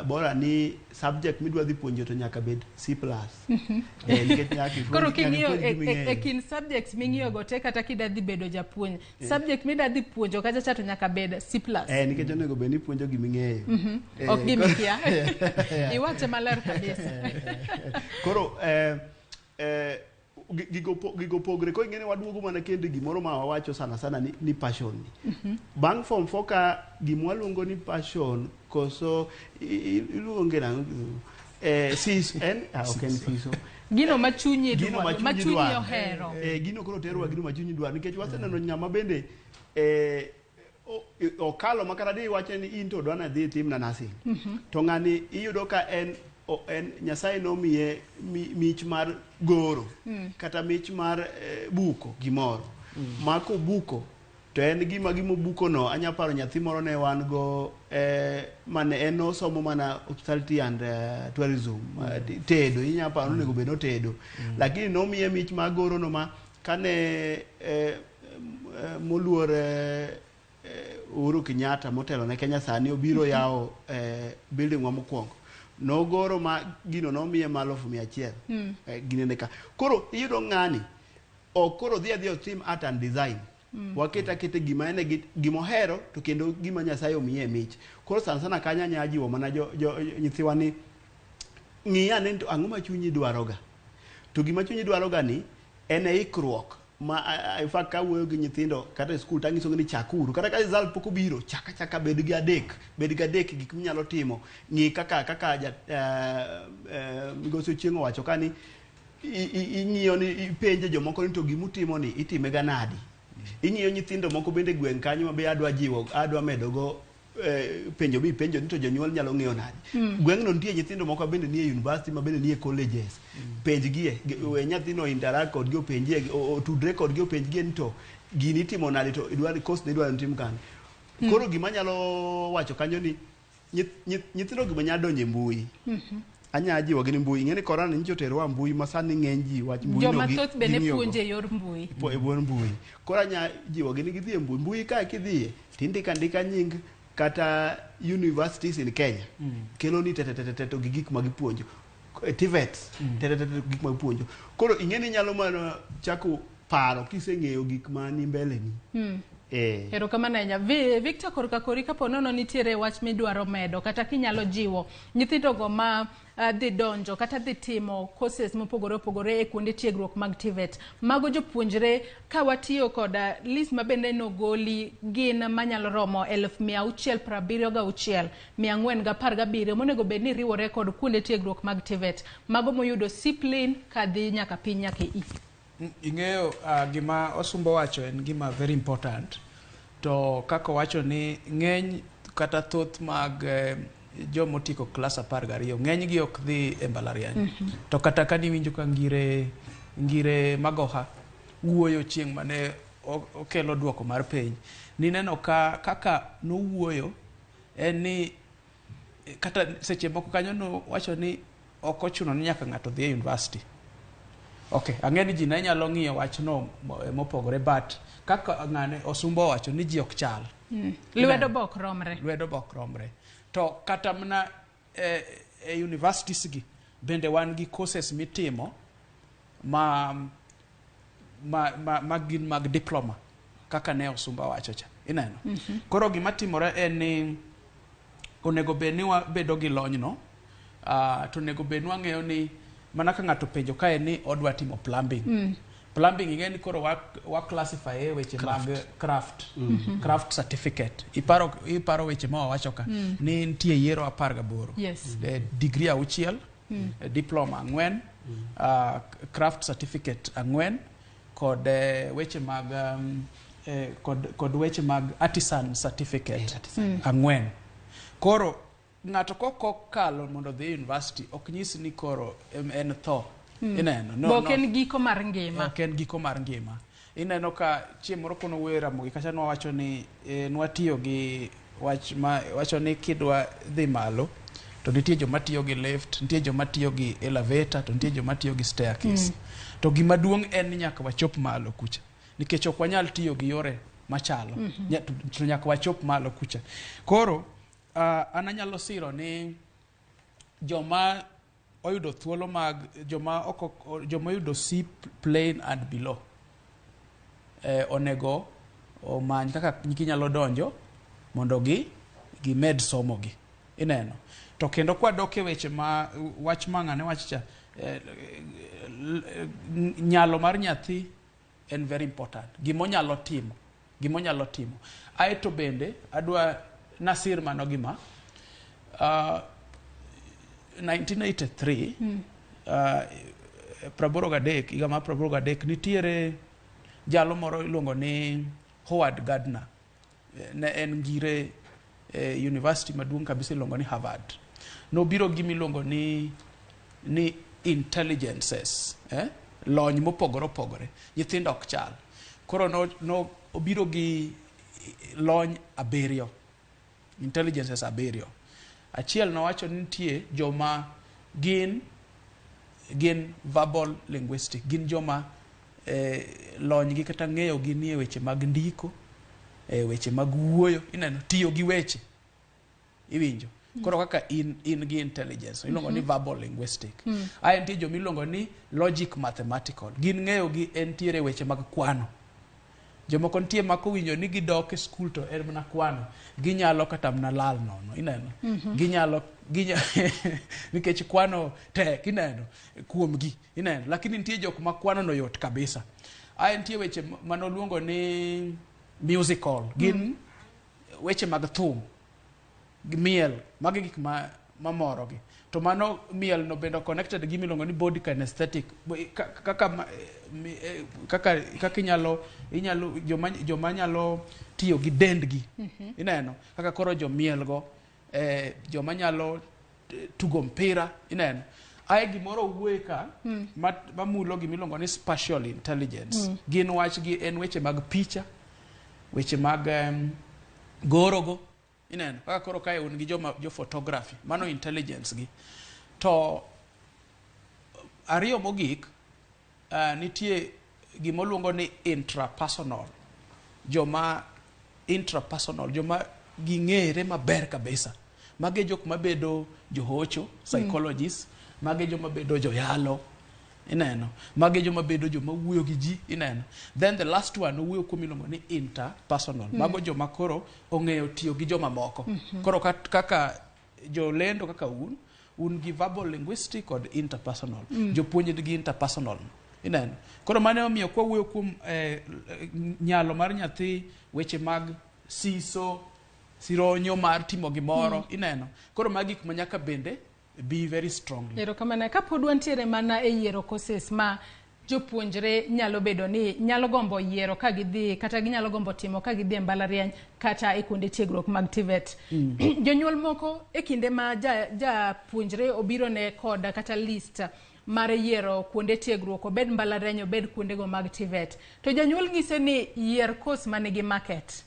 [SPEAKER 3] bora ni subject midwa dhi puonjo to nyaka bed C+.
[SPEAKER 2] Koro king'iyo e kin subjects ming'iyo go te kata kida dhi bedo japuonj subject mida dhi puonjo kacha cha to nyaka bed C+.
[SPEAKER 3] Nikech onego bed ni puonjo giming'eyo.
[SPEAKER 2] Ok gimikia. Iwache maler kabisa.
[SPEAKER 3] Koro gigo pogre ko ing'eni waduogo mana kende gimoro ma wawacho sana ni passion ni. Bang form 4 ka gimwa luongo ni passion koso iluonge na sis en ok en siso
[SPEAKER 2] gino machunyi
[SPEAKER 3] gino
[SPEAKER 2] dwaro machunyi ohero
[SPEAKER 3] gino koro terowa gino machunyi dwaro nikech waseneno ng'ama bende okalo makata di wache ni in to dwana dhi tim na nursing to ng'ani iyudo ka en Nyasaye nomiye mich mar goro kata mich mar buko gimoro mako buko to en gima buko no anya paro nyathi moro ne wan go mane en osomo mana hospitality and tourism tedo inya paro nego bedo tedo lakini nomiye mich mar goro no ma kane moluor Uhuru Kenyatta motelo ne Kenya sani obiro yao building wa mokwongo no goro ma gino nomiye malo 100 gine ne ka koro iyudo ng'ani okoro dhia team art and design waketa kete gima ene gimohero to kendo gima Nyasaye omiye mich koro sana kanya nyajiwo mana nyithiwa ni ng'iya ne to ang'o ma chunyi dwaroga to gima chunyi dwaroga ni en ikruok ma in fact ka wuoyo gi nyithindo kata school tangiso ni chakuru kata ka result pok obiro chaka bed gi adek gik minyalo timo ng'i kaka migoso chieng' owacho kani ing'iyo ni penje jomoko ni to gimutimo ni itime ga nadi ing'iyo nyithindo moko bende gweng kanyo ma be adwa medogo penjo ni to jonyuol nyalo ng'iyo nadi gweng no nitie nyithindo moko bende nie university ma bende nie colleges penjgie we nyathino interact kod go penjie tudre kod go penjgie ni to gini timo nadi to idwaro course ne idwaro tim kan koro gima nyalo wacho kanyo ni nyithindo gima nyalo donje mbui anya jiwo gini mbui ngene korana njo terwa mbui masani ng'eny ji wach mbui no
[SPEAKER 2] joma thoth bene puonje yor mbui
[SPEAKER 3] e buon mbui koranya jiwo gini gidhie mbui ka kidhie tindika nying kata universities in Kenya kelo ni teteteteto gik magipuonjo TVET teteteteto gik magipuonjo koro ing'eni nyalo mana chako paro kiseng'eyo gik mani mbele ni
[SPEAKER 2] ero kamano ahinya Victor korka kori kapo nono nitiere wach midwaro medo kata kinyalo jiwo nyithindo go ma dhi donjo kata dhi timo courses mopogore opogore e kuonde tiegruok mag TVET mago jopuonjre ka watiyo kod list mabende nogoli gin manyalo romo 676,417 monego bed ni riwore kod kuonde tiegruok mag TVET mago moyudo discipline kadhi nyaka piny nyaka
[SPEAKER 1] ing'eyo gima osumbo wacho en gima very important to kako wacho ni ng'eny kata thoth mag jomotiko klas 12 ng'eny gi ok dhi e mbalariany to kata ka niwinjo ka ngire magoha wuoyo chieng' mane okelo duoko mar piny nineno kaka nowuoyo en ni kata seche moko kanyo no wacho ni ok ochuno ni nyaka ng'ato dhi e university. Okay, ang'eni ji ne nyalo ng'iyo wachno mopogore but kaka ng'ane osumbo wacho ni ji ok chal.
[SPEAKER 2] Lwedo bok romre. To kata mna e universities gi bende wan gi courses mitimo ma gin mag diploma kaka ne osumba wacho cha. Ineno. Koro gima timore en ni onego bed ni wabedo gi lony no to onego bed ni wang'eyo ni mana ka ng'ato penjo kae ni odwa timo plumbing. Plumbing ing'eni koro wa classify weche mag craft certificate. Iparo weche ma wawacho ka ni nitie yiero 18. Yes.
[SPEAKER 1] Degree 6, diploma 4, craft certificate 4 kod weche mag kod weche mag artisan certificate 4. Koro ng'ato kokalo mondo dhi university ok nyis ni koro en tho. Ineno
[SPEAKER 2] no ken giko mar ngima.
[SPEAKER 1] Ken giko mar ngima. Ineno ka chieng' moro kono wuoyo Ramogi kacha nwawacho ni nwatiyo gi wacho ni kidwa dhi malo to nitie joma tiyo gi lift, nitie joma tiyo gi elevator, to nitie joma tiyo gi staircase. To gima duong' en ni nyaka wachop malo kucha nikech ok wanyal tiyo gi yore machalo to nyaka wachop malo kucha. Koro ananyalo siro ni joma oyudo thuolo mag joma oyudo C plane and below onego omany kaka ginyalo donjo mondo gi med somo gi. Ineno to kendo kwa doke weche ma wach mang'ane wach cha nyalo mar nyathi en very important. Gimonyalo timo aeto bende adwa nasir mano gima 1983 praboro gadek higa mar praboro gadek nitiere jalo moro iluongo ni Howard Gardner ne en ngire university maduong' kabisa iluongo ni Harvard. Nobiro gimiluongo ni intelligences, lony mopogore opogore, nyithindo ok chal. Koro no obiro gi lony abiriyo, intelligences abiriyo. Achiel nowacho ni nitie joma gin verbal linguistic, gin joma lony gi kata ng'eyo gi nie weche mag ndiko, weche mag wuoyo, ineno tiyo gi weche iwinjo. Koro kaka in gi intelligence iluongo ni verbal linguistic. Ae nitie joma iluongo ni logic mathematical, gin ng'eyo gi entiere weche mag kwano. Jomoko nitie ma kowinjo ni gidok e skul to en mana kwano, ginyalo kata mana lal nono, ineno. Ginyalo nikech kwano tek, ineno, kuomgi, ineno. Lakini nitie jok ma kwano no yot kabisa. Ae nitie weche manoluongo ni musical, gin weche mag thum, miel, magi gik mamoro gi. To mano miel no bendo connected gi milongo ni body kinesthetic, kaka inyalo joma nyalo tiyo gi dendgi, ineno, kaka koro jomiel go, joma nyalo tugo mpira, ineno. Ae gimoro wuoye ka, mamulo gimilongo ni spatial intelligence. Gin wach gi en weche mag picha, weche mag gorogo, ineno. Kaka koro kae un gi jo photography, mano intelligence gi. To ariyo mogik, nitie gimoluongo ni intrapersonal. Joma ging'ere maber kabisa. Mage jok mabedo johocho, psychologists, mage joma bedo joyalo, ineno. Mage joma bedo joma wuoyo gi ji, ineno. Then the last one wuoyo kumiluongo ni interpersonal. Mago joma koro ong'eyo tiyo gi joma moko. Koro kaka jolendo kaka un gi verbal linguistic kod interpersonal. Jopuonj gi interpersonal, ineno. Koro mane omiyo kwa wuoyo kuom nyalo mar nyathi, weche mag siso, sironyo mar timo gimoro, ineno. Koro magi gik manyaka bende be very strongly.
[SPEAKER 2] Ero kamane kapod wantiere mana e yiero courses ma jopuonjre nyalo bedo ni nyalo gombo yiero ka gidhi kata ginyalo gombo timo ka gidhi e mbalariany kata e kuonde tiegruok mag TVET. Jonyuol moko e kinde ma japuonjre obiro ne koda kata list mar yiero kuonde tiegruok, obed mbalariany, obed kuonde go mag TVET. To janyuol ng'ise ni yier course manigi market.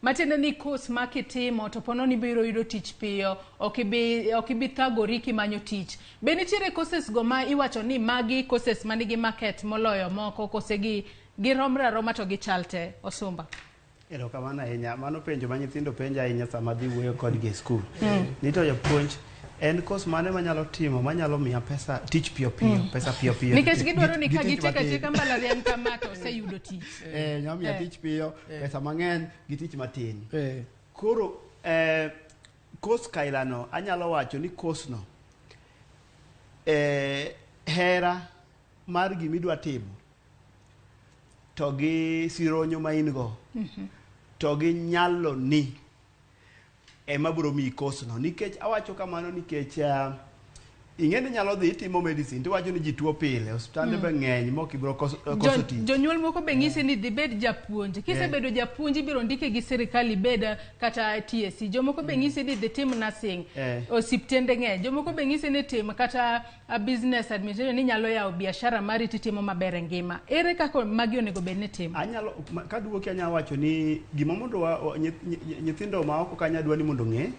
[SPEAKER 2] Matiende ni course ma kitimo to pono ni biro yudo tich piyo, okibi thagori kimanyo tich. Be nitiere courses go ma iwacho ni magi courses manigi market moloyo moko, kose giromre aroma to gichalte, Osumba?
[SPEAKER 3] Ero kamano ahinya, mano penjo ma nyithindo penjo ahinya sama dhi wuoyo kodgi e skul. Nito japuonj, en course mane manyalo timo manyalo miya pesa tich piyo pesa piyo.
[SPEAKER 2] Nikech gidwaro ni ka gitika mbalariany kama to oseyudo tich.
[SPEAKER 3] Nyamiya tich piyo, pesa mang'eny gi tich matin. Koro course kailano anyalo wacho ni course no hera mar gimidwa timo to gi sironyo ma in go to gi nyalo ni ema biro mi course no. Nikech awacho kamano nikech ing'eni nyalo dhi timo medicine to wacho ni ji tuo pile, osiptande be ng'eny mok ibiro koso tich.
[SPEAKER 2] Jonyuol moko be ng'ise ni dhi bed japuonj. Kisebedo japuonj ibiro ndike gi sirikal ibed kata TSC. Jomoko be ng'ise ni dhi tim nursing, osiptende ng'eny. Jomoko be ng'ise ni tim kata business administration, ni nyalo yawo biashara mari titimo maber e ngima. Ere kaka magi onego bed ni timo?
[SPEAKER 3] Kaduoki anyalo wacho ni gima mondo nyithindo ma oko kanya dwa ni mondo ng'e,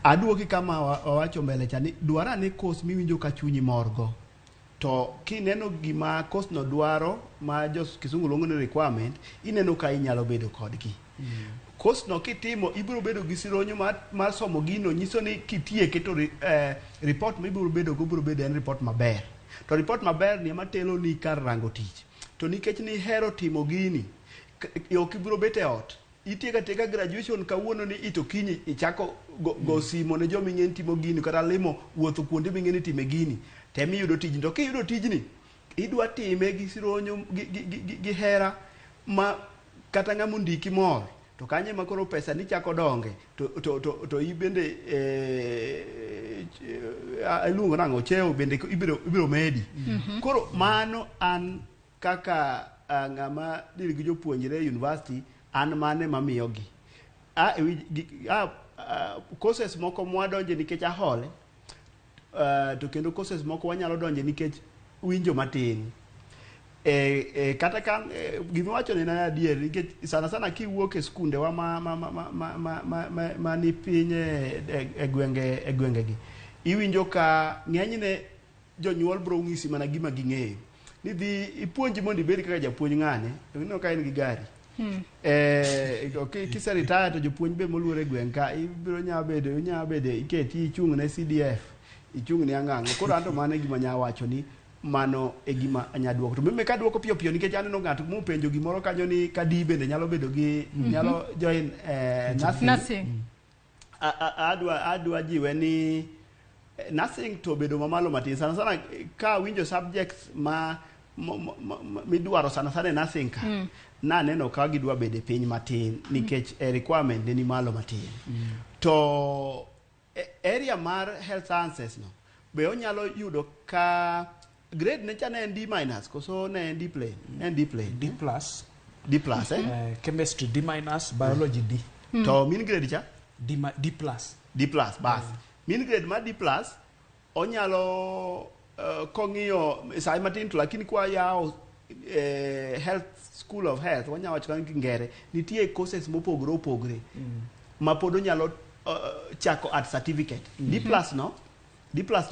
[SPEAKER 3] aduoki kama wawacho mbele chani, dwara ni course miwinjo ka chunyi morgo. To kineno gima course no dwaro ma kisungu luongo ni requirement, ineno ka inyalo bedo kodgi. Course no kitimo ibiro bedo gi sironyo mar somo gino, nyiso ni kitieke to report ma ibiro bedo go biro bedo en report maber. To report maber ni ema telo ni kar rango tich. To nikech ni hero timo gini, ok ibiro bet e ot. Itieka teka graduation kawuono ni ito kinyi ichako go simo ne jomi ng'eni timo gini kata limo wuotho kuonde ming'eni time gini, temi yudo tijni. To kiyudo tijni idwa time gi sironyo gi hera ma kata ng'ama ondiki mor, to kanye ma koro pesa ni chako donge to ibende iluongo nango cheo bende ibiro medi. Koro mano an kaka ng'ama dil gi jopuonjre university an mane mamiyogi. Courses moko mwadonje nikech ahole, to kendo courses moko wanyalo donje nikech winjo matin. Kata kan gima wacho ni na adier nikech sana kiwuok e skunde wa ma ni piny e gwenge gi iwinjo ka ng'enyne jonyuol bro ng'isi mana gima ging'eyo ni dhi ipuonji mondo ibed kaka japuonj ng'ane to ka in gi gari kise retire to jopuonj be moluore gweng' ka ibiro nya bedo iketi ichung' ne CDF ichung' ne ang'ang'o. Koro anto mane gima nya wacho ni mano e gima anya duoko. To mimi ka duoko piyo nikech aneno ng'ato mopenjo gimoro kanyo ni kadi bende nyalo bedo gi nyalo join nursing. Adwa jiwe ni nursing to bedo mamalo matin sana ka winjo subjects midwaro sana nursing ka naneno ka gidwa bede piny matin nikech requirement ni malo matin. To area mar health sciences no be onyalo yudo ka grade ne chane D- koso ne D plane
[SPEAKER 1] D+. Chemistry D-, biology D.
[SPEAKER 3] To min grade cha
[SPEAKER 1] D+.
[SPEAKER 3] Bas. Min grade ma D+ onyalo kong'iyo sai matin to lakini kwa yao health school of health wanya wacho kan ngere nitie courses mopogore ma pod onyalo chako at certificate. D+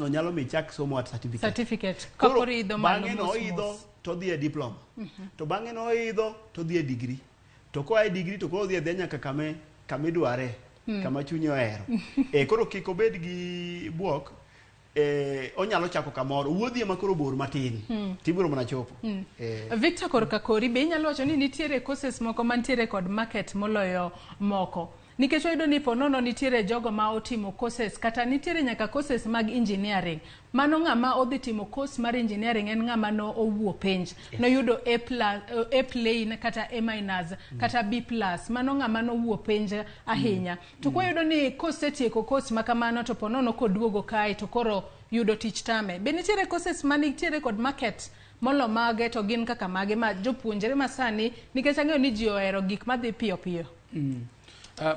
[SPEAKER 3] no nyalo mi chak somo at certificate.
[SPEAKER 2] Kakoro idho
[SPEAKER 3] bang'e no idho to dhi e diploma. To bang'e no idho to dhi e degree. To ko ai degree to ko dhi nyaka kame dware kama chunyo ohero. Koro kik obed gi buok. Onyalo chako kamoro wuodhi ma koro bor matin tibiro mana chopo.
[SPEAKER 2] Victor Korkakori be inyalo wacho ni nitiere courses moko mantiere kod market moloyo moko. Nikech oyudo ni ponono nitiere jogo ma otimo courses kata nitiere nyaka courses mag engineering. Mano ng'ama odhi timo course mar engineering en ng'ama no owuo penj. No yudo A+ kata A- kata B+. Mano ng'ama no owuo penj ahinya. To koyudo ni kosetieko course makamano to ponono koduogo kae to koro yudo tich tame. Be nitiere courses manitiere kod market molo mage to gin kaka mage ma jopuonjre masani nikech ang'eyo ni ji ohero gik madhi piyo.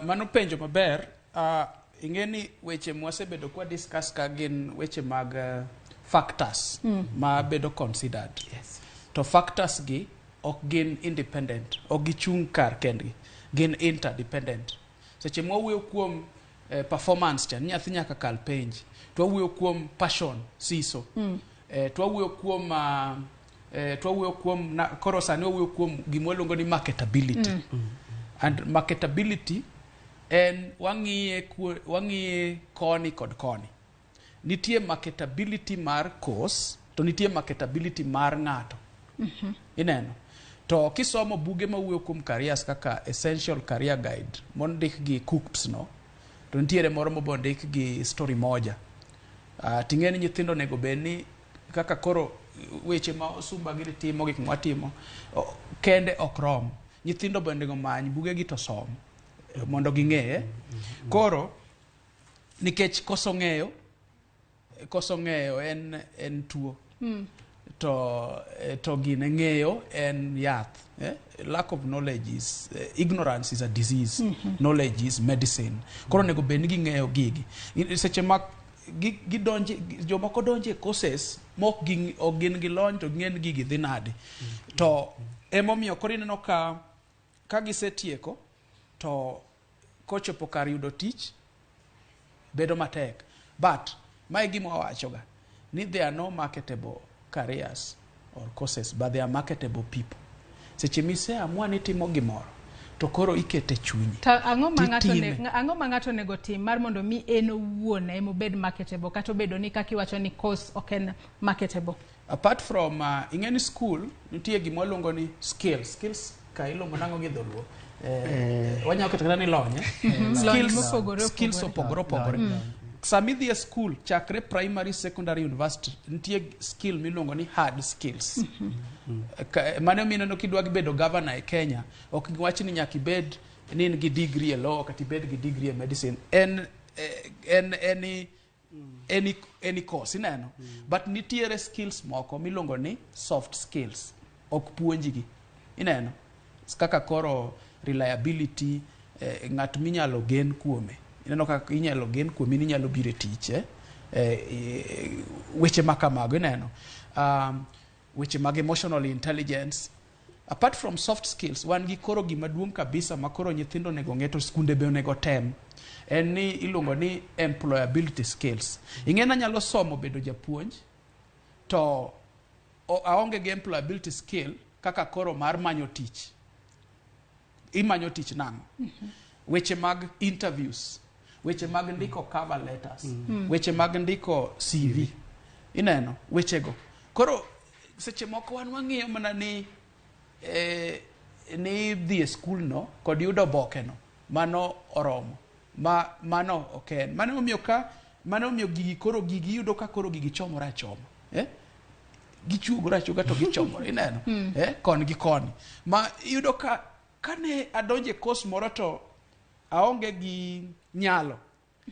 [SPEAKER 1] Mano penjo maber. Ing'eni weche mwasebedo kwa discuss ka gin weche mag factors ma bedo considered. To factors gi ok gin independent, ok gichung' kar kendgi, gin interdependent. Seche mwawuoyo kuom performance cha nyathi nyaka kal penj, to wawuoyo kuom passion siso, to wawuoyo kuom koro sani wawuoyo kuom gimwaluongo ni marketability. And marketability en wang'iye koni kod koni. Nitie marketability mar course to nitie marketability mar ng'ato. Ineno. To kisomo buge mawuoyo kuom careers kaka Essential Career Guide mondik gi Cooks no, to nitiere moro mobondik gi Story Moja. Ting'eni nyithindo nego bedni kaka koro weche ma osumba gi timo gik mwatimo kende ok rom. Nyithindo bende many buge gi to som mondo ging'e. Koro nikech koso ng'eyo en tuo. To gine ng'eyo en yath. Lack of knowledge is ignorance is a disease. Knowledge is medicine. Koro nego bedni ging'eyo gigi. Seche ma gidonje jomoko donje courses mok gin gi lony to ging'en gigi dhi nade. To emomiyo koro ineno ka gisetieko to kochopo kar yudo tich bedo matek. But mae gima wawachoga ni there are no marketable careers or courses, but there are marketable people. Seche mise amua ni timo gimoro to koro ikete chunyi.
[SPEAKER 2] Ang'o ma ng'ato nego tim mar mondo mi en owuon emobed marketable kata obedo ni kaki wacho ni course ok en marketable.
[SPEAKER 1] Apart from in any school nitie gima luongo ni skills ka ilongo nango gi dholuo. Wanyalo kata ni lony. Skills opogore. Samidhi e school chakre primary, secondary, university nitie skill miluongo ni hard skills. Mane mineno kidwa bedo governor e Kenya ok giwachi ni nyaka ibed ni gi degree e law kata ibed gi degree e medicine. En any course ineno. But nitiere skills moko miluongo ni soft skills ok puonjigi ineno kaka koro reliability ng'at minyalo gen kuome ineno kaka inyalo gen kuome inyalo bire tich weche makamago ineno weche mag emotional intelligence. Apart from soft skills wan gi koro gima duong' kabisa ma koro nyithindo nego ng'eto skunde be onego tem en ni iluongo ni employability skills. Ing'ena nyalo somo bedo japuonj to aonge gi employability skill kaka koro mar manyo tich. Imanyo tich nang'o? Weche mag interviews, weche mag ndiko cover letters, weche mag ndiko CV. Ineno wechego. Koro seche moko wan wang'iyo mana ni dhi e skul no kod yudo oboke no mano oromo. Mano ok mano omiyo gigi koro gigi yudo ka koro gigi chomore achoma. Gichuogore achuoga to gichomore ineno kon gi koni ma yudo ka kane adonje course moro to aonge gi nyalo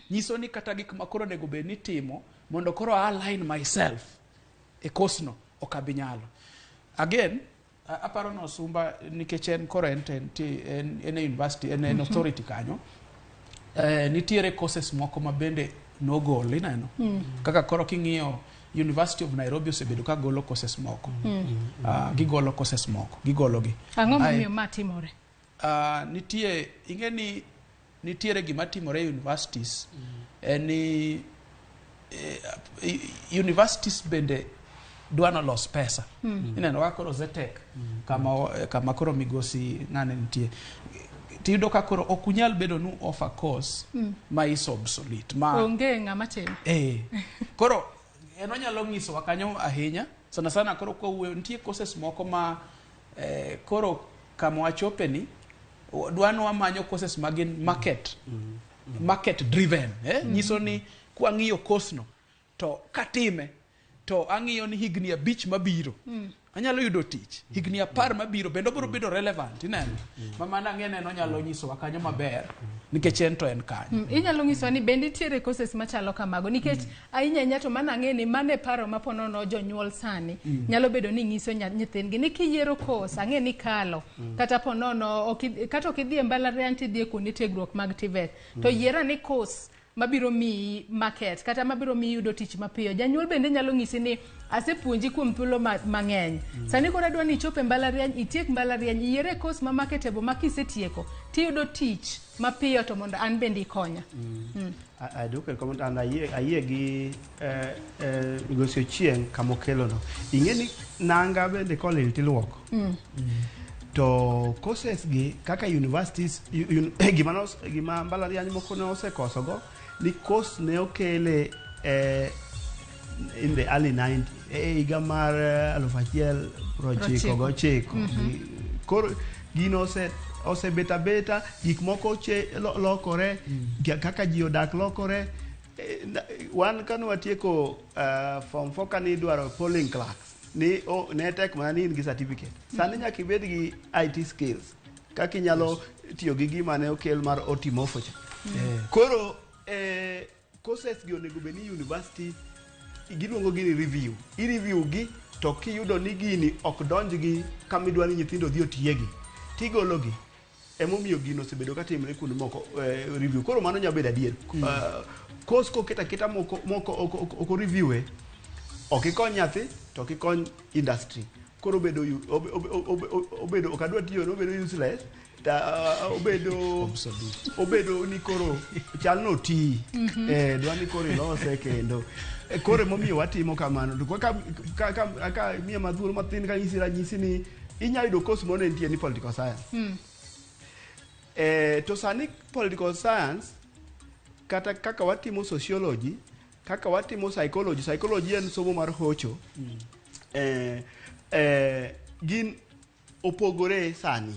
[SPEAKER 1] nyiso ni kata gik ma koro nego be ni timo mondo koro align myself e course no okabi nyalo. Again aparo no sumba nikech en koro en university en authority kanyo nitiere courses moko ma bende nogol ineno kaka koro king'iyo University of Nairobi osebedo ka golo courses moko. Gigolo courses moko. Gigologi.
[SPEAKER 2] Ang'o momiyo ma timore?
[SPEAKER 1] Nitiere gima timore universities. Ni universities bende dwano los pesa. Ineno ka koro Zetek kama koro migosi ng'ane nitie. Tiyudo ka koro okunyal bedo nu offer course ma is obsolete.
[SPEAKER 2] Onge ng'ama timo.
[SPEAKER 1] Koro eno nyalo nyiso wakanyo ahinya sana koro ko nitie courses moko ma koro kama wachope ni dwano wamanyo courses magin market driven nyiso ni kwang'iyo course no to katime to ang'iyo ni higni 5 mabiro anyalo yudo tich higni 10 mabiro bendo biro bedo relevant ineno mana ng'ene no nyalo nyiso wakanyo maber nikech en to en kanyo.
[SPEAKER 2] Inyalo nyiso ni bende tiere courses machalo kamago nikech ahinya to mana ng'eni mane paro maponono jonyuol sani nyalo bedo ni nyiso nyithindgi ni kiyiero course ang'eni kalo kata ponono kata okidhi e mbalariany tidhi kuonde tiegruok mag TVET to yiera ni course mabiro mi market kata mabiro mi yudo tich mapiyo. Janyuol bende nyalo ng'isi ni asepuonji kuom thuolo mang'eny. Sani koro adwa ni ichope mbalariany itiek mbalariany yiere course ma marketable ma kisetieko tiyudo tich mapiyo to mondo an bende ikonya.
[SPEAKER 3] Aduke comment and ayie gi Migosi Ochieng kamokelo no. Ing'eni nanga bende kolil tiluoko. To courses gi kaka universities gima mbalariany moko ne osekosogo ni course ne okele in the early 90s higa mar 1999 koro gino osebeta beta gik moko lokore kaka ji odak lokore wan kano watieko form 4 kani dwaro polling clerks ni ne tek mana ni in gi certificate sani nyaka ibed gi IT skills kaka inyalo tiyo gi gima ne okel mar otimorphocha koro courses gi onego be ni university giluongo gini review i-review gi to kiyudo ni gini ok donj gi kama idwa ni nyithindo dhi otiegi tigolo gi emomiyo gino osebedo ka timre kuonde moko review koro mano nyalo bedo adier course koketa moko oko reviewe ok ikony nyathi to ok ikony industry koro obedo ok adwa tiyo obedo useless obedo ni koro chal no ti dwa ni koro ilose kendo koro momiyo watimo kamano to kaka miya madhuro mathin ka nyisi ni inyalo yudo course moro nitie ni political science to sani political science kata kaka watimo sociology kaka watimo psychology en somo mar hocho gin opogore sani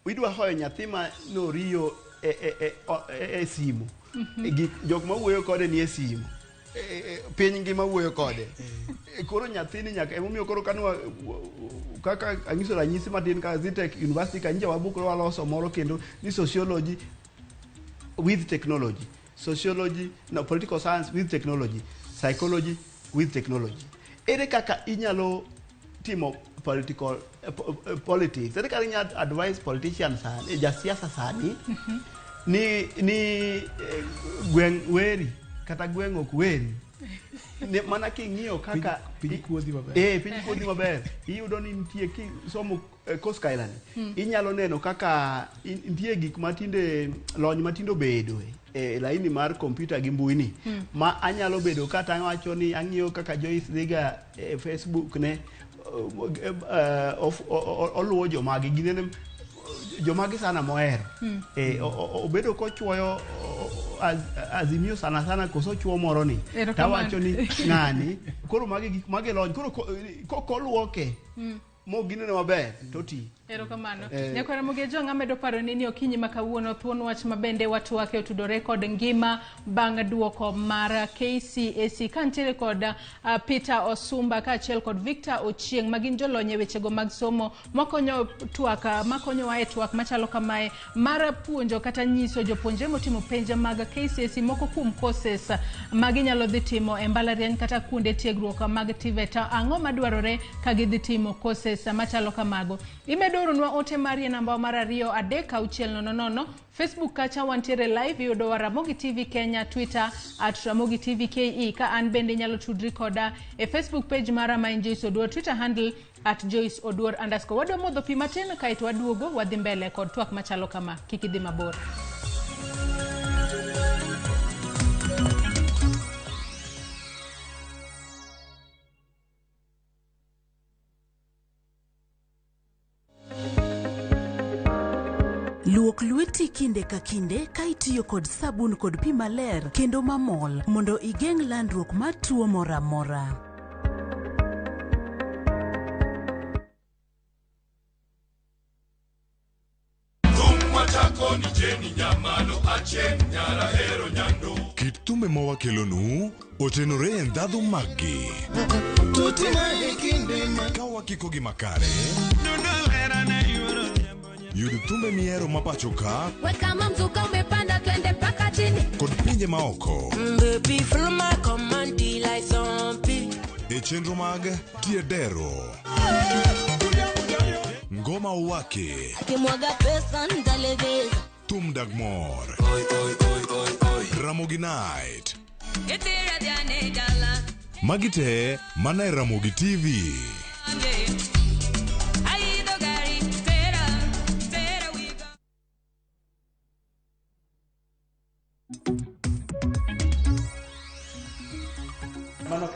[SPEAKER 3] idwa hoyo nyathi ma noriyo e simu jok ma wuoyo kode ni e simu piny ngima wuoyo kode koro nyathini nyaka emomiyo koro kanwa kaka anyiso ranyisi matin ka Zetek University kanyo wabukro waloso moro kendo ni sociology with technology sociology, no, political science with technology, psychology with technology. Ere kaka inyalo timo political politics. Ere kaka inyalo advise politicians sani, jasiasa sani, ni gweng weri kata gweng ok weri. Mana king'iyo kaka
[SPEAKER 1] piny kuodhi maber.
[SPEAKER 3] Piny kuodhi maber. Iyudo ni nitie somo koskailani. Inyalo neno kaka nitie gik matinde lony matindo bedo laini mar kompyuta gi mbui ni ma anyalo bedo kata awacho ni ang'iyo kaka Joyce dhiga Facebook ne oluwo jomagi ginene jomagi sana mohero obedo kochwoyo azimio sana koso chwo moro ni tawacho ni ng'ani koro magi gik mage lony koro kokoluoke mo ginene maber toti.
[SPEAKER 2] Erokamano. Nyako Ramogi jonga medo paro ni okinyi makawuono thuon wach mabende watu wake otudore kod ngima bang' duoko mar KCSE kantiere kod Peter Osumba kaachiel kod Victor Ochieng magin jolony e wechego mag somo makonyo wa e twak machalo kamae mar puonjo kata nyiso jopuonjre motimo penje mag KCSE moko kuom courses maginyalo dhi timo e mbalariany kata kuonde tiegruok mag TVET. Ang'o madwarore ka gidhi timo courses machalo kamago? Nwa ote mari namba mar 23600. Facebook kacha wantiere live yudo wa Ramogi TV Kenya, Twitter @Ramogi TV KE. Ka an bende nyalo tudri koda e Facebook page mara ma Joyce Oduor, Twitter handle @JoyceOduor_. Wadwa modho pi matin kaito waduogo wadhi mbele kod twak machalo kama. Kik idhi mabor.
[SPEAKER 12] Luok lweti kinde ka kinde ka itiyo kod sabun kod pi maler kendo mamol mondo igeng' landruok mar tuo moro amora.
[SPEAKER 8] Kit thumbe mawakelonu otenore e ndhadhu maggi. Ka wakiko gi makare yud thumbe mihero mapacho ka
[SPEAKER 13] kama mzuka umepanda twende paka chini
[SPEAKER 8] kod pinje maoko
[SPEAKER 13] baby feel my command like zombie
[SPEAKER 8] e chenro mag tiedero ngoma uwake
[SPEAKER 13] akimwaga pesa ndaleveza
[SPEAKER 8] thum dagmor Ramogi Night
[SPEAKER 13] etera diane dala
[SPEAKER 8] magite mana e Ramogi TV.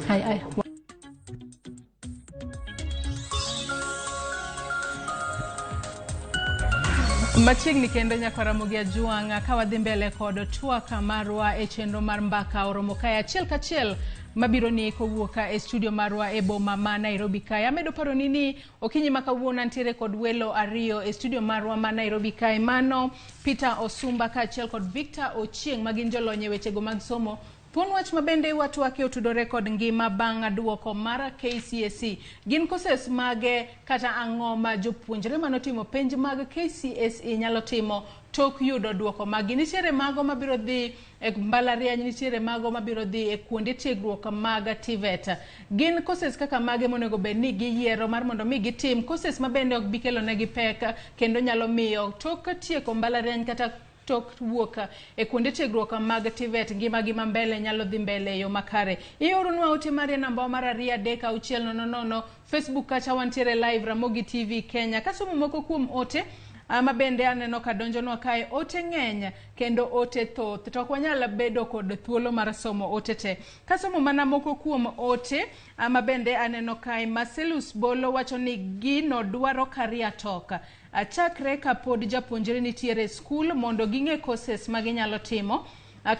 [SPEAKER 2] Hai. Machiegni kendo nyako Ramogi Ajuang ka wadhi mbele kod twak marwa e chenro mar mbaka oromo kae achiel kachiel mabiro ni kowuoka e studio marwa e boma ma Nairobi kae. Amedo paro ni okinyi makawuono antiere kod welo ariyo e studio marwa ma Nairobi kae, mano Peter Osumba kaachiel kod Victor Ochieng magin jolony e wechego mag somo. Thuon wach mabende watu wake otudore kod ngima bang' duoko mar KCSE. Gin courses mage kata ang'o ma jopuonjre manotimo penj mag KCSE nyalo timo tok yudo duoko magi? Nitiere mago mabiro dhi e mbalariany, nitiere mago mabiro dhi e kuonde tiegruok mag TVET. Gin courses kaka mage monego bed ni giyiero mar mondo mi gitim courses mabende ok bikelo negi pek kendo nyalo miyo tok tieko mbalariany kata tok wuok e kuonde tiegruok mag TVET ngima gi mbele nyalo dhi mbele yo makare. Iorunwa ote mari namba mar 23600. Facebook kacha wantiere live Ramogi TV Kenya. Kasomo moko kuom ote mabende aneno ka donjonwa kae ote ng'eny kendo ote thoth to ok wanyal bedo kod thuolo mar somo ote te. Kasomo mana moko kuom ote mabende aneno kae Marcelus Bolo wacho ni gino dwaro career talk. Chakre ka pod japuonjre nitiere school mondo ging'e courses maginyalo timo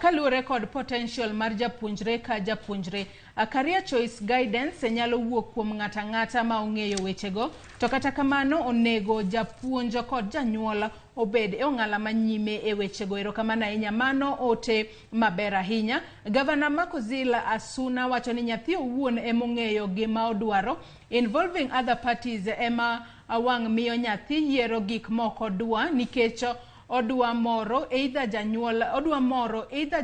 [SPEAKER 2] kaluwore kod potential mar japuonjre ka japuonjre. Career choice guidance nyalo wuok kuom ng'ata ng'ata ma ong'eyo wechego, to kata kamano onego japuonjo kod janyuol obed e ong'ala manyime e wechego. Erokamano ahinya, mano ote maber ahinya. Gavana Makozila Asuna wacho ni nyathi owuon emong'eyo gima odwaro, involving other parties ema wang' miyo nyathi yiero gik moko dwa nikech odwa moro either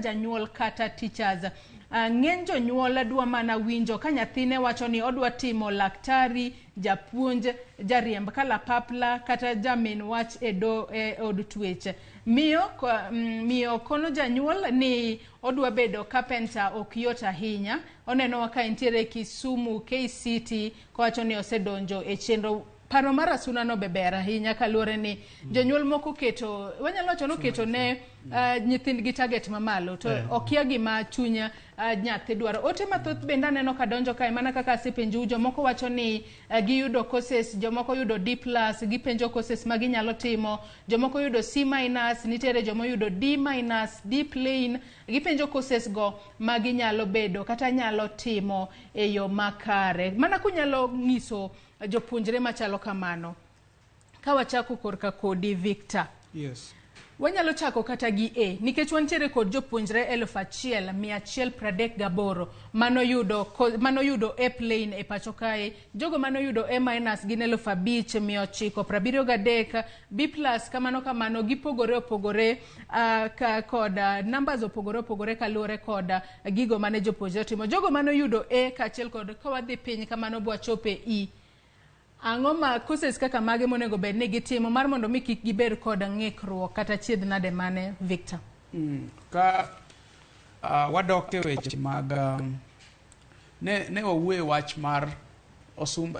[SPEAKER 2] janyuol kata teachers. Ng'eny jonyuol dwa mana winjo ka nyathine wacho ni odwa timo laktari, japuonj, jariemb kalapapla kata jamin wach e od twech. Miyo kono janyuol ni odwa bedo carpenter ok yot ahinya. Oneno ka entiere Kisumu KCSE kowacho ni osedonjo e chenro. Paro mar asuna no beber ahinya kaluore ni jonyuol moko keto, wanyalo wacho no keto ne nyithindgi target mamalo to okia gima chunya nyathi dwaro. Ote mathoth bende aneno ka donjo kae mana kaka asepenjo, jomoko wacho ni giyudo courses, jomoko yudo D+, gipenjo courses ma ginyalo timo, jomoko yudo C-, nitiere jomo yudo D-, D plain, gipenjo courses go ma ginyalo bedo kata nyalo timo e yo makare. Mana kunyalo ngiso jopuonjre machalo kamano. Ka wachako korka kodi Victor.
[SPEAKER 1] Yes.
[SPEAKER 2] Wanyalo chako kata gi A, nikech wantiere kod jopuonjre 1138 mano yudo A plain e pacho kae. Jogo mano yudo A- gin 5973, B+ kamano gipogore kod numbers opogore kaluore kod gigo mane jopuonjre timo. Jogo mano yudo A kachiel kod kawadhi piny kamano bwa chope E. Ang'o ma courses kaka mage monego bed ni gitimo mar mondo mi kik gibed kod ng'ikruok kata chiedh nade mane Victor?
[SPEAKER 1] Ka wadok e weche mag ne wawuoye wach mar Osumba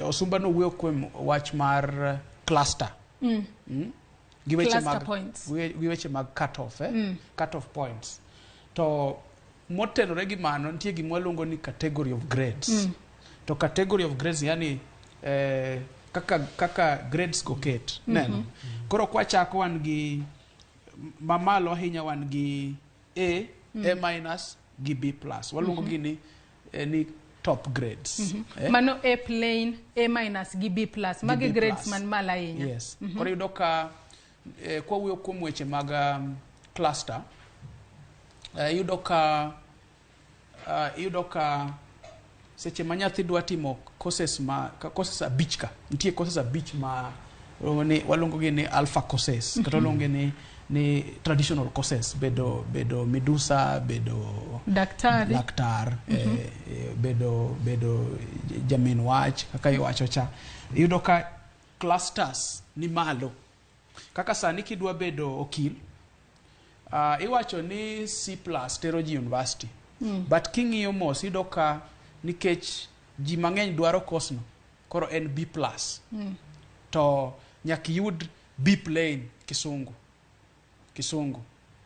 [SPEAKER 1] Osumba no wuoyo kuom wach mar cluster. Gi weche mag cut off points. To motenore gi mano nitie gima waluongo ni category of grades. To category of grades yani kaka grades koket neno. Koro kwa chako wan gi mamalo ahinya wan gi A, A- gi B+. Waluongo gini ni top grades.
[SPEAKER 2] Mano A plain, A- gi B+. Magi grades man malo ahinya.
[SPEAKER 1] Yes. Koro yudo ka kwa wuoyo kuom weche mag cluster, yudo ka seche ma nyathi dwa timo courses abich ka. Nitie courses abich ma walongo gi ni alpha courses. Kata walongo ni traditional courses. Bedo medusa, bedo daktar, bedo jamin wach, kaka iwacho cha. Yudo ka clusters ni malo. Kaka sani kidwa bedo okil, iwacho ni C+ tero ji university. But king'iyo mos yudo ka nikech ji mang'eny dwaro course no, koro en B+. To nyaki yud B plain Kisungu.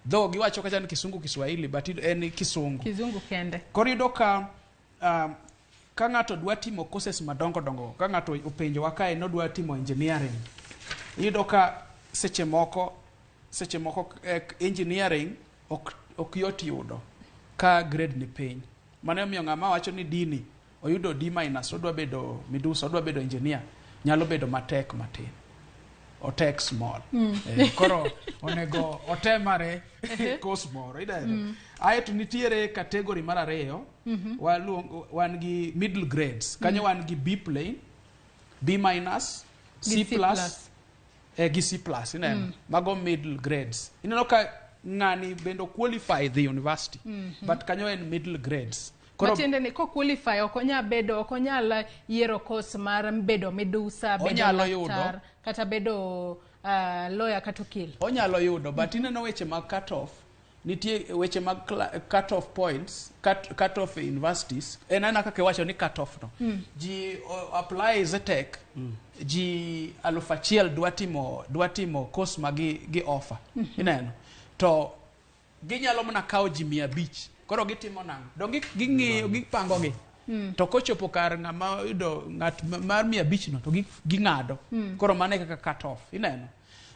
[SPEAKER 1] Though giwacho kacha ni Kisungu Kiswahili, but en Kisungu
[SPEAKER 2] kende.
[SPEAKER 1] Koro yudo ka ka ng'ato dwa timo courses madongo, ka ng'ato openjo wakae no dwa timo engineering, yudo ka seche moko engineering ok yot yudo ka grade ni piny. Mane miyo ng'ama wacho ni dini oyudo D-, odwa bedo medusa, odwa bedo engineer, nyalo bedo matek matin. Otek small. Koro onego otemare course moro. Aeto nitiere category mar ariyo, wan gi middle grades. Kanyo wan gi B plain, B-, C+, gi C+. Mago middle grades. Ineno ka ng'ani bendo qualify the university, but kanyo en middle grades.
[SPEAKER 2] Matiende ni ko qualify okonyal yiero course mar bedo medusa, bedo laktar, kata bedo lawyer kata okil.
[SPEAKER 1] Onyalo yudo, but ineno weche mag cut off, nitie weche mag cut off points, cut off universities. Enana kaka wacho ni cut off no. Ji apply Zetech, ji 1,000 dwa timo course gi offer. Ineno. To ginyalo mana kawo ji 500. Koro gitimo nang'o? Dong ging'iyo, gipango gi. To kochopo kar ng'ama yudo ng'at mar 500 no to ging'ado. Koro mane kaka cut off. Ineno.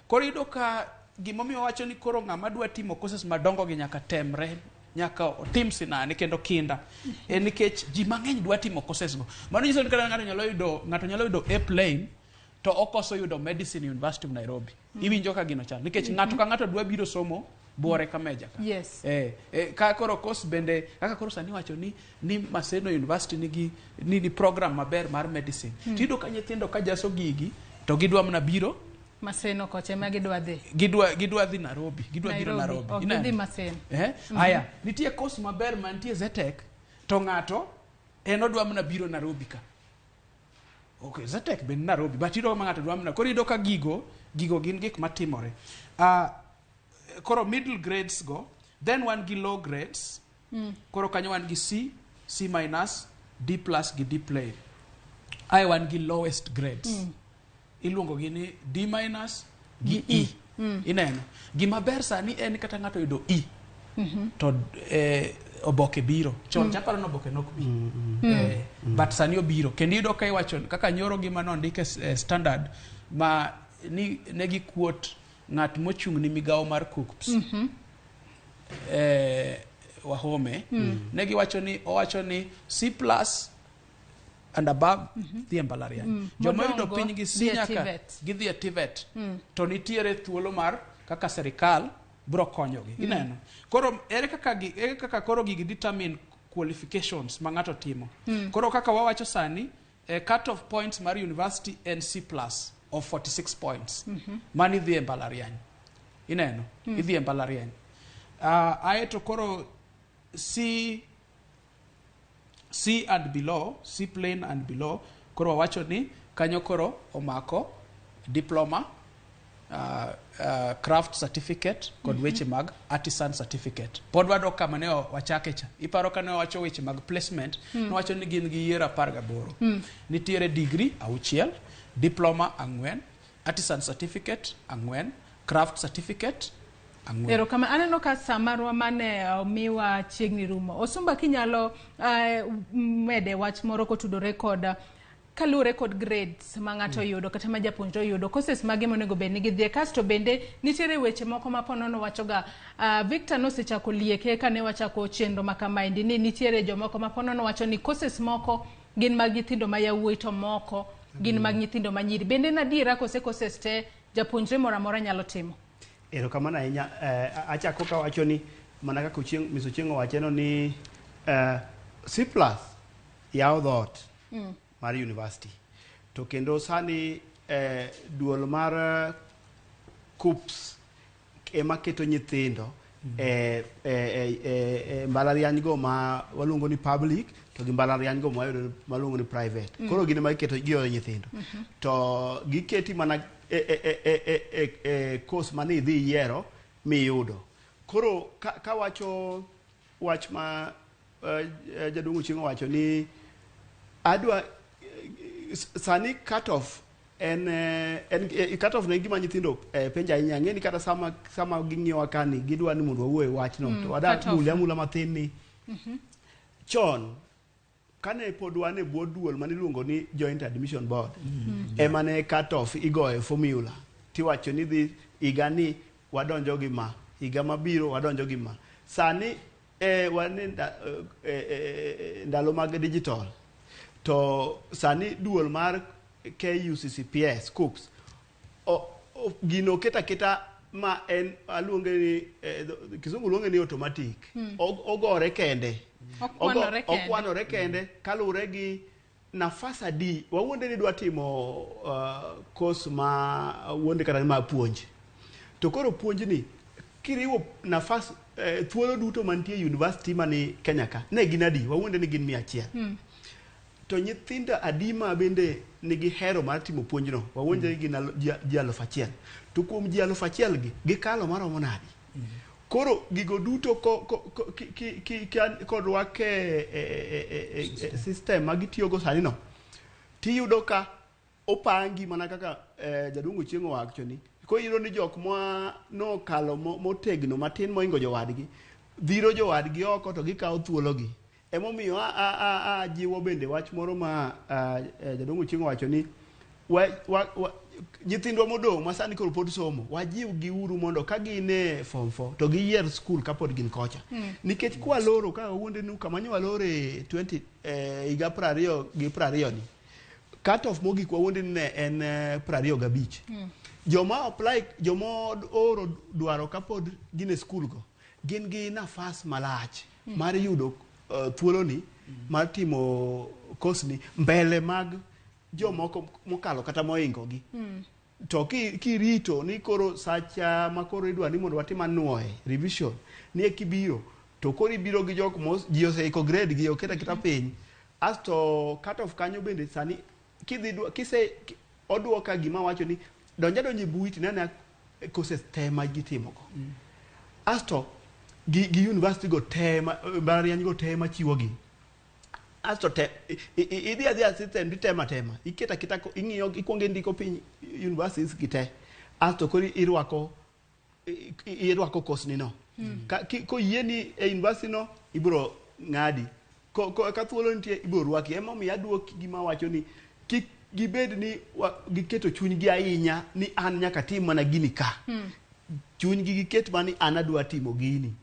[SPEAKER 1] Koro yudo ka gimomiyo wacho ni koro ng'ama dwa timo courses madongo gi nyaka temre, nyaka otim sinani kendo kinda. Nikech ji mang'eny dwa timo courses go. Mano nyiso ni ng'ato nyalo yudo A plain to okoso yudo Medicine University of Nairobi. Iwinjo ka gino chal. Nikech ng'ato ka ng'ato dwa biro somo bore kameja ka.
[SPEAKER 2] Yes.
[SPEAKER 1] Ka koro course bende kaka koro sani wacho ni Maseno University nigi program maber mar medicine. Tido ka nyithindo ka jaso gigi to gidwa mna biro
[SPEAKER 2] Maseno koche ma gidwa dhi.
[SPEAKER 1] Gidwa dhi Nairobi. Gidwa biro Nairobi.
[SPEAKER 2] Ok gidhi Maseno.
[SPEAKER 1] Aya, nitie course maber mantie Zetek, to ng'ato en odwa mana biro Nairobi ka. Okay, Zetek ben Nairobi, but iyudo ma ng'ato dwa mana. Koro iyudo ka gigo gin gik matimore. Koro middle grades go, then wan gi low grades. Koro kanyo wan gi C, C minus, D plus gi D plain. Ai wan gi lowest grades. Iluongo gi ni D minus gi E. Ineno. Gima ber sani en kata ng'ato yudo E. To oboke biro. Chon chapalo no oboke nok bi. But sani obiro. Kendo iyudo ka iwacho kaka nyoro gima nondike standard ma ni negi quote ng'at mochung' ni migawo mar KUCPS. Wahome. Negi owacho ni C plus and above dhi mbalariany. Joma yudo piny gi C nyaka gidhi TVET. To nitiere thuolo mar kaka serikal bro konyogi. Ineno. Koro ere kaka koro gigi determine qualifications ma ng'ato timo. Koro kaka wawacho sani cut off points mar university and C plus of 46 points. Mani dhi mbalariany. Ineno. Idhi mbalariany. Aeto koro C and below, C plain and below, koro wawacho ni kanyo koro omako diploma, craft certificate kod weche mag artisan certificate. Pod wado kama ne wachake cha. Iparo ka ne wacho weche mag placement, no wacho ni gin gi yiero 18. Nitiere degree 6, diploma 4, artisan certificate 4, craft certificate 4.
[SPEAKER 2] Ero kama aneno ka samarwa mane miwa chiegni rumo. Osumba kinyalo mede wach moro kotudore kod kalure kod grades ma ng'ato yudo kata ma japuonjre yudo courses mage monego bed ni gidhi kasto bende nitiere weche moko ma ponono wachoga Victor nosechako lieke kane wachako chenro makamaendi ni nitiere jomoko ma ponono wacho ni courses moko gin mag nyithindo ma yawuoyi to moko gin mag nyithindo ma nyiri. Bende nadiera kose courses te japuonjre moro amora nyalo timo?
[SPEAKER 3] Ero kamana ahinya, achako ka wacho ni mana kaka Miss Ochieng owacheno ni C+ yawo dhot mar university. To kendo sani duol mar KUCPS ema keto nyithindo mbalariany go ma waluongo ni public to gi mbalariany go waluongo ni private. Koro gine ma keto gio nyithindo. To giketi mana course mane idhi yiero miyudo. Koro ka wacho wach ma Jadongo Chieng wacho ni adwa sani cut off cut off ne gima nyithindo penja ahinya. Ng'eni kata sama ging'iyowa kani gidwa ni mondo wawuoye wach no to wada mula mathin ni chon kane pod wan e bwo duol maniluongo ni Joint Admission Board ema ne cut off igoye formula tiwacho ni dhi higa ni wadonjo gi ma, higa mabiro wadonjo gi ma. Sani wan ndalo mag digital to sani duol mar KUCCPS KUCPS gino keta ma en aluonge ni kisungu luonge ni automatic. Ogore kende. Okwanore kende kalure gi nafas adi wawuonde ni dwa timo course ma wuonde kata ma puonj. To koro puonj ni kiriwo nafas thuolo duto mantie university mani Kenya ka ne gin adi wawuonde ni gin 100. To nyithindo adima bende nigi hero mar timo puonj no wawuonde gi ji 1,000. To kuom ji 1,000 gi gikalo maromo nadi. Koro gigo duto kodwa ke system magitiyo go sani no tiyudo ka opangi mana kaka Jadongo Chieng owacho ni ko yiro ni jok ma no kalo motegno matin moingo jowadgi dhiro jowadgi oko to gikawo thuolo gi. Emomiyo jiwo bende wach moro ma Jadongo Chieng owacho ni nyithindwa modong' ma sani koro pod somo wajiw gi uru mondo ka gine form 4 to giyier school kapod gin kocha. Nikech kwa loro ka wuonde nu kama nyo walore 20 higa 20 ni cut off mogik wuonde ne en 25. Joma apply joma oro dwaro kapod gine school go gin gi nafas malach mar yudo thuolo ni mar timo course ni mbele mag jomoko mokalo kata moingo gi. to kirito ni koro sacha makoro idwa ni mondo watim anuoye revision ni kibiro to koro ibiro gi jok mos ji oseiko grade gi oketa kita piny asto cut off kanyo bende sani kise oduoka gima wacho ni donje bui tinana courses tema gitimogo asto gi university go tema mbalariany go tema chiwogi asto idhi assistant tema iketa ing'iyo ikwonge ndiko piny universities gite asto kori irwako course ni no ko yieni e university no ibro ng'adi ka thuolo nitie ibro rwaki ema mi aduoki gima wacho ni kik gibed ni giketo chunygi ahinya ni an nyaka tim mana gini ka chunygi giket mani an adwa timo gini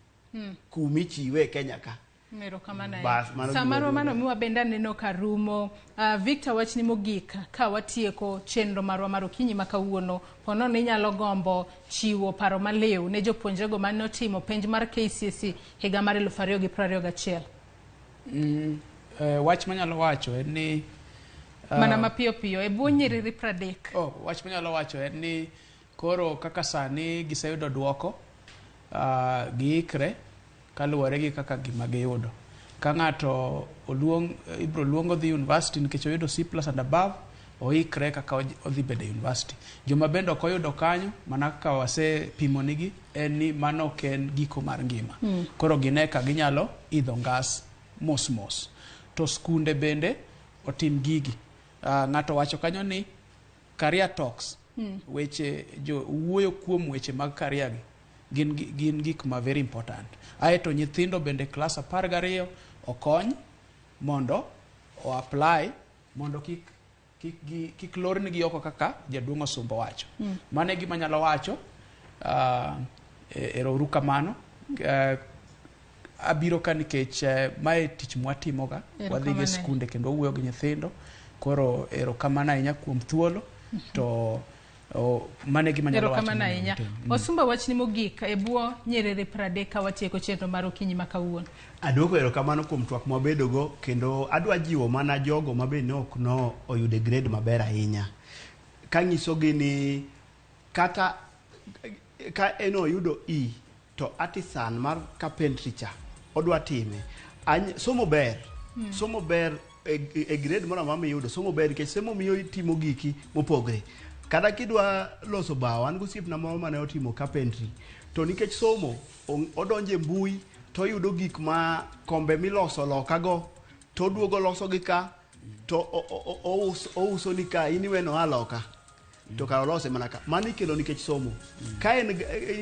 [SPEAKER 3] kumi chiwe Kenya ka
[SPEAKER 2] Mero kamana samaro mano miwa benda neno karumo Victor wachni mogik ka watieko chenro marwa mar okinyi makawuono pono ni nyalo gombo chiwo paro maliw ne jopuonjrego mane otimo penj mar KCSE higa mar 2021
[SPEAKER 1] wach manyalo wacho en ni
[SPEAKER 2] mana mapiyo e bwo nyiriri 30
[SPEAKER 1] wach manyalo wacho en ni koro kaka sani giseyudo duoko giikre kaluwore gi kaka gima giyudo ka ng'ato ibro luongo dhi university nikech oyudo C+ and above oikre kaka odhi bedo university joma bende ok oyudo kanyo mana kaka wasepimo nigi en ni mano ok en giko mar ngima koro gine ka ginyalo idho ngas mos to skunde bende otim gigi ng'ato wacho kanyo ni career talks weche wuoyo kuom weche mag career gin gik ma very important aeto nyithindo bende class 12 okony mondo o apply mondo kik lornigi oko kaka jaduong' Osumbo wacho mane gima nyalo wacho ero kamano abiro ka nikech mae tich mwatimoga wadhi gi skunde kendo wuoyo gi nyithindo koro ero kamano ahinya kuom thuolo to mane gima nyalo wacho
[SPEAKER 2] Osumbo wachni mogik e bwo nyiriri 30 ka watieko chenro mar okinyi makawuono
[SPEAKER 3] aduoko ero kamano kuom twak mwabedogo kendo adwa jiwo mana jogo mabende ok no oyude grade maber ahinya kanyisogi ni kata ka eno oyudo E to artisan mar carpentry cha odwa time somo ber e grade moro amama yudo somo ber nikech somo miyo timo giki mopogre kada kidwa loso bao an gosiepna moro mane otimo carpentry to nikech somo odonje mbui to yudo gik ma kombe miloso lokago to duogo loso gi ka to ouso ni ka iniweno aloka to ka olose mana ka mani kelo nikech somo ka en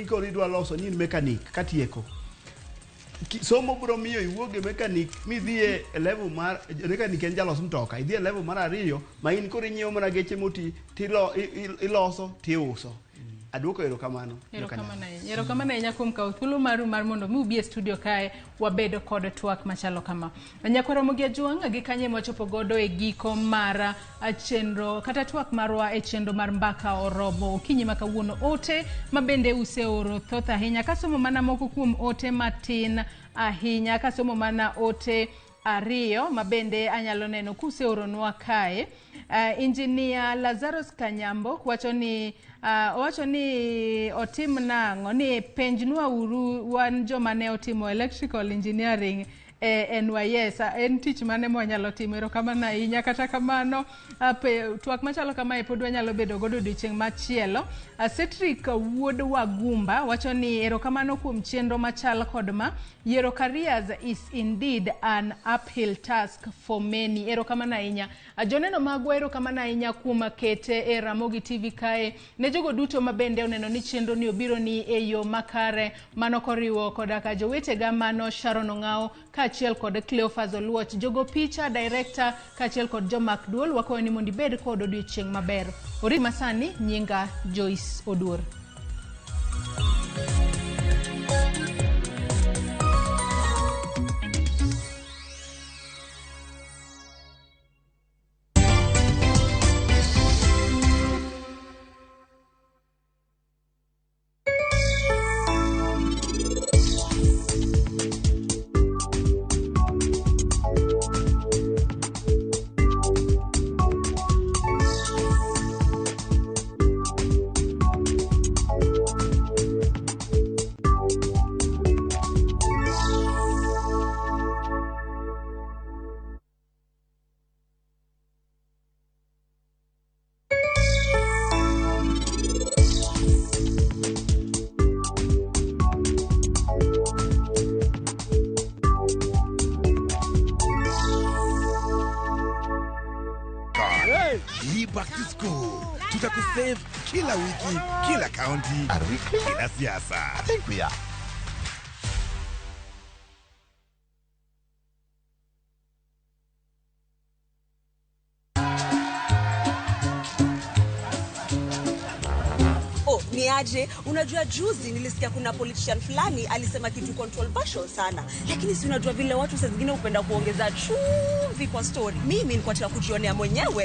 [SPEAKER 3] ikori dwa loso ni mechanic katieko somo bro miyo iwuoge mechanic midhie level mar mechanic en jalos mtoka idhie level mar 2 ma in koro inyiewo mana geche moti iloso tiuso aduoko ero kamano
[SPEAKER 2] nyakum ka thuolo maru mar mondo mi ubi e studio kae wabedo kod twak machalo kama nyakwara Ramogi Ajuang gi kanye mochopo godo e giko mara chenro kata twak marwa e chenro mar mbaka orobo okinyi makawuono ote mabende useoro thoth ahinya kasomo mana moko kuom ote matin ahinya kasomo mana ote ariyo mabende anyalo neno kuseoronwa kae engineer Lazarus Kanyambo wacho ni otim nang'o ni penjnwa uru wan joma ne otimo electrical engineering NYS en tich mane mwanyalo timo erokamano ahinya kata kamano twak machalo kama e pod wanyalo bedo godo odiochieng' machielo Cedric Wuod Wagumba wacho ni erokamano kuom chenro machal kod ma yiero careers is indeed an uphill task for many erokamano ahinya joneno magwa erokamano ahinya kuom kete e Ramogi TV kae ne jogo duto mabende oneno ni chenro ni obiro ni e yo makare mano koriwo koda ka jowetega mano Sharon Ong'ao kaachiel kod Cleophas Oluoch jogo picha director kaachiel kod jomak duol wakoyo ni mondo ibed kod odiochieng' maber ori masani nyinga Joyce Oduor.
[SPEAKER 14] Hii back to school. Tutakusave kila wiki, kila county.
[SPEAKER 15] Are we clear?
[SPEAKER 14] Kila siasa.
[SPEAKER 15] I think we are.
[SPEAKER 16] Niaje, unajua juzi nilisikia kuna politician fulani alisema kitu controversial sana. Lakini si unajua vile watu saa zingine hupenda kuongeza chumvi kwa story. Mimi nilikuwa nataka kujionea mwenyewe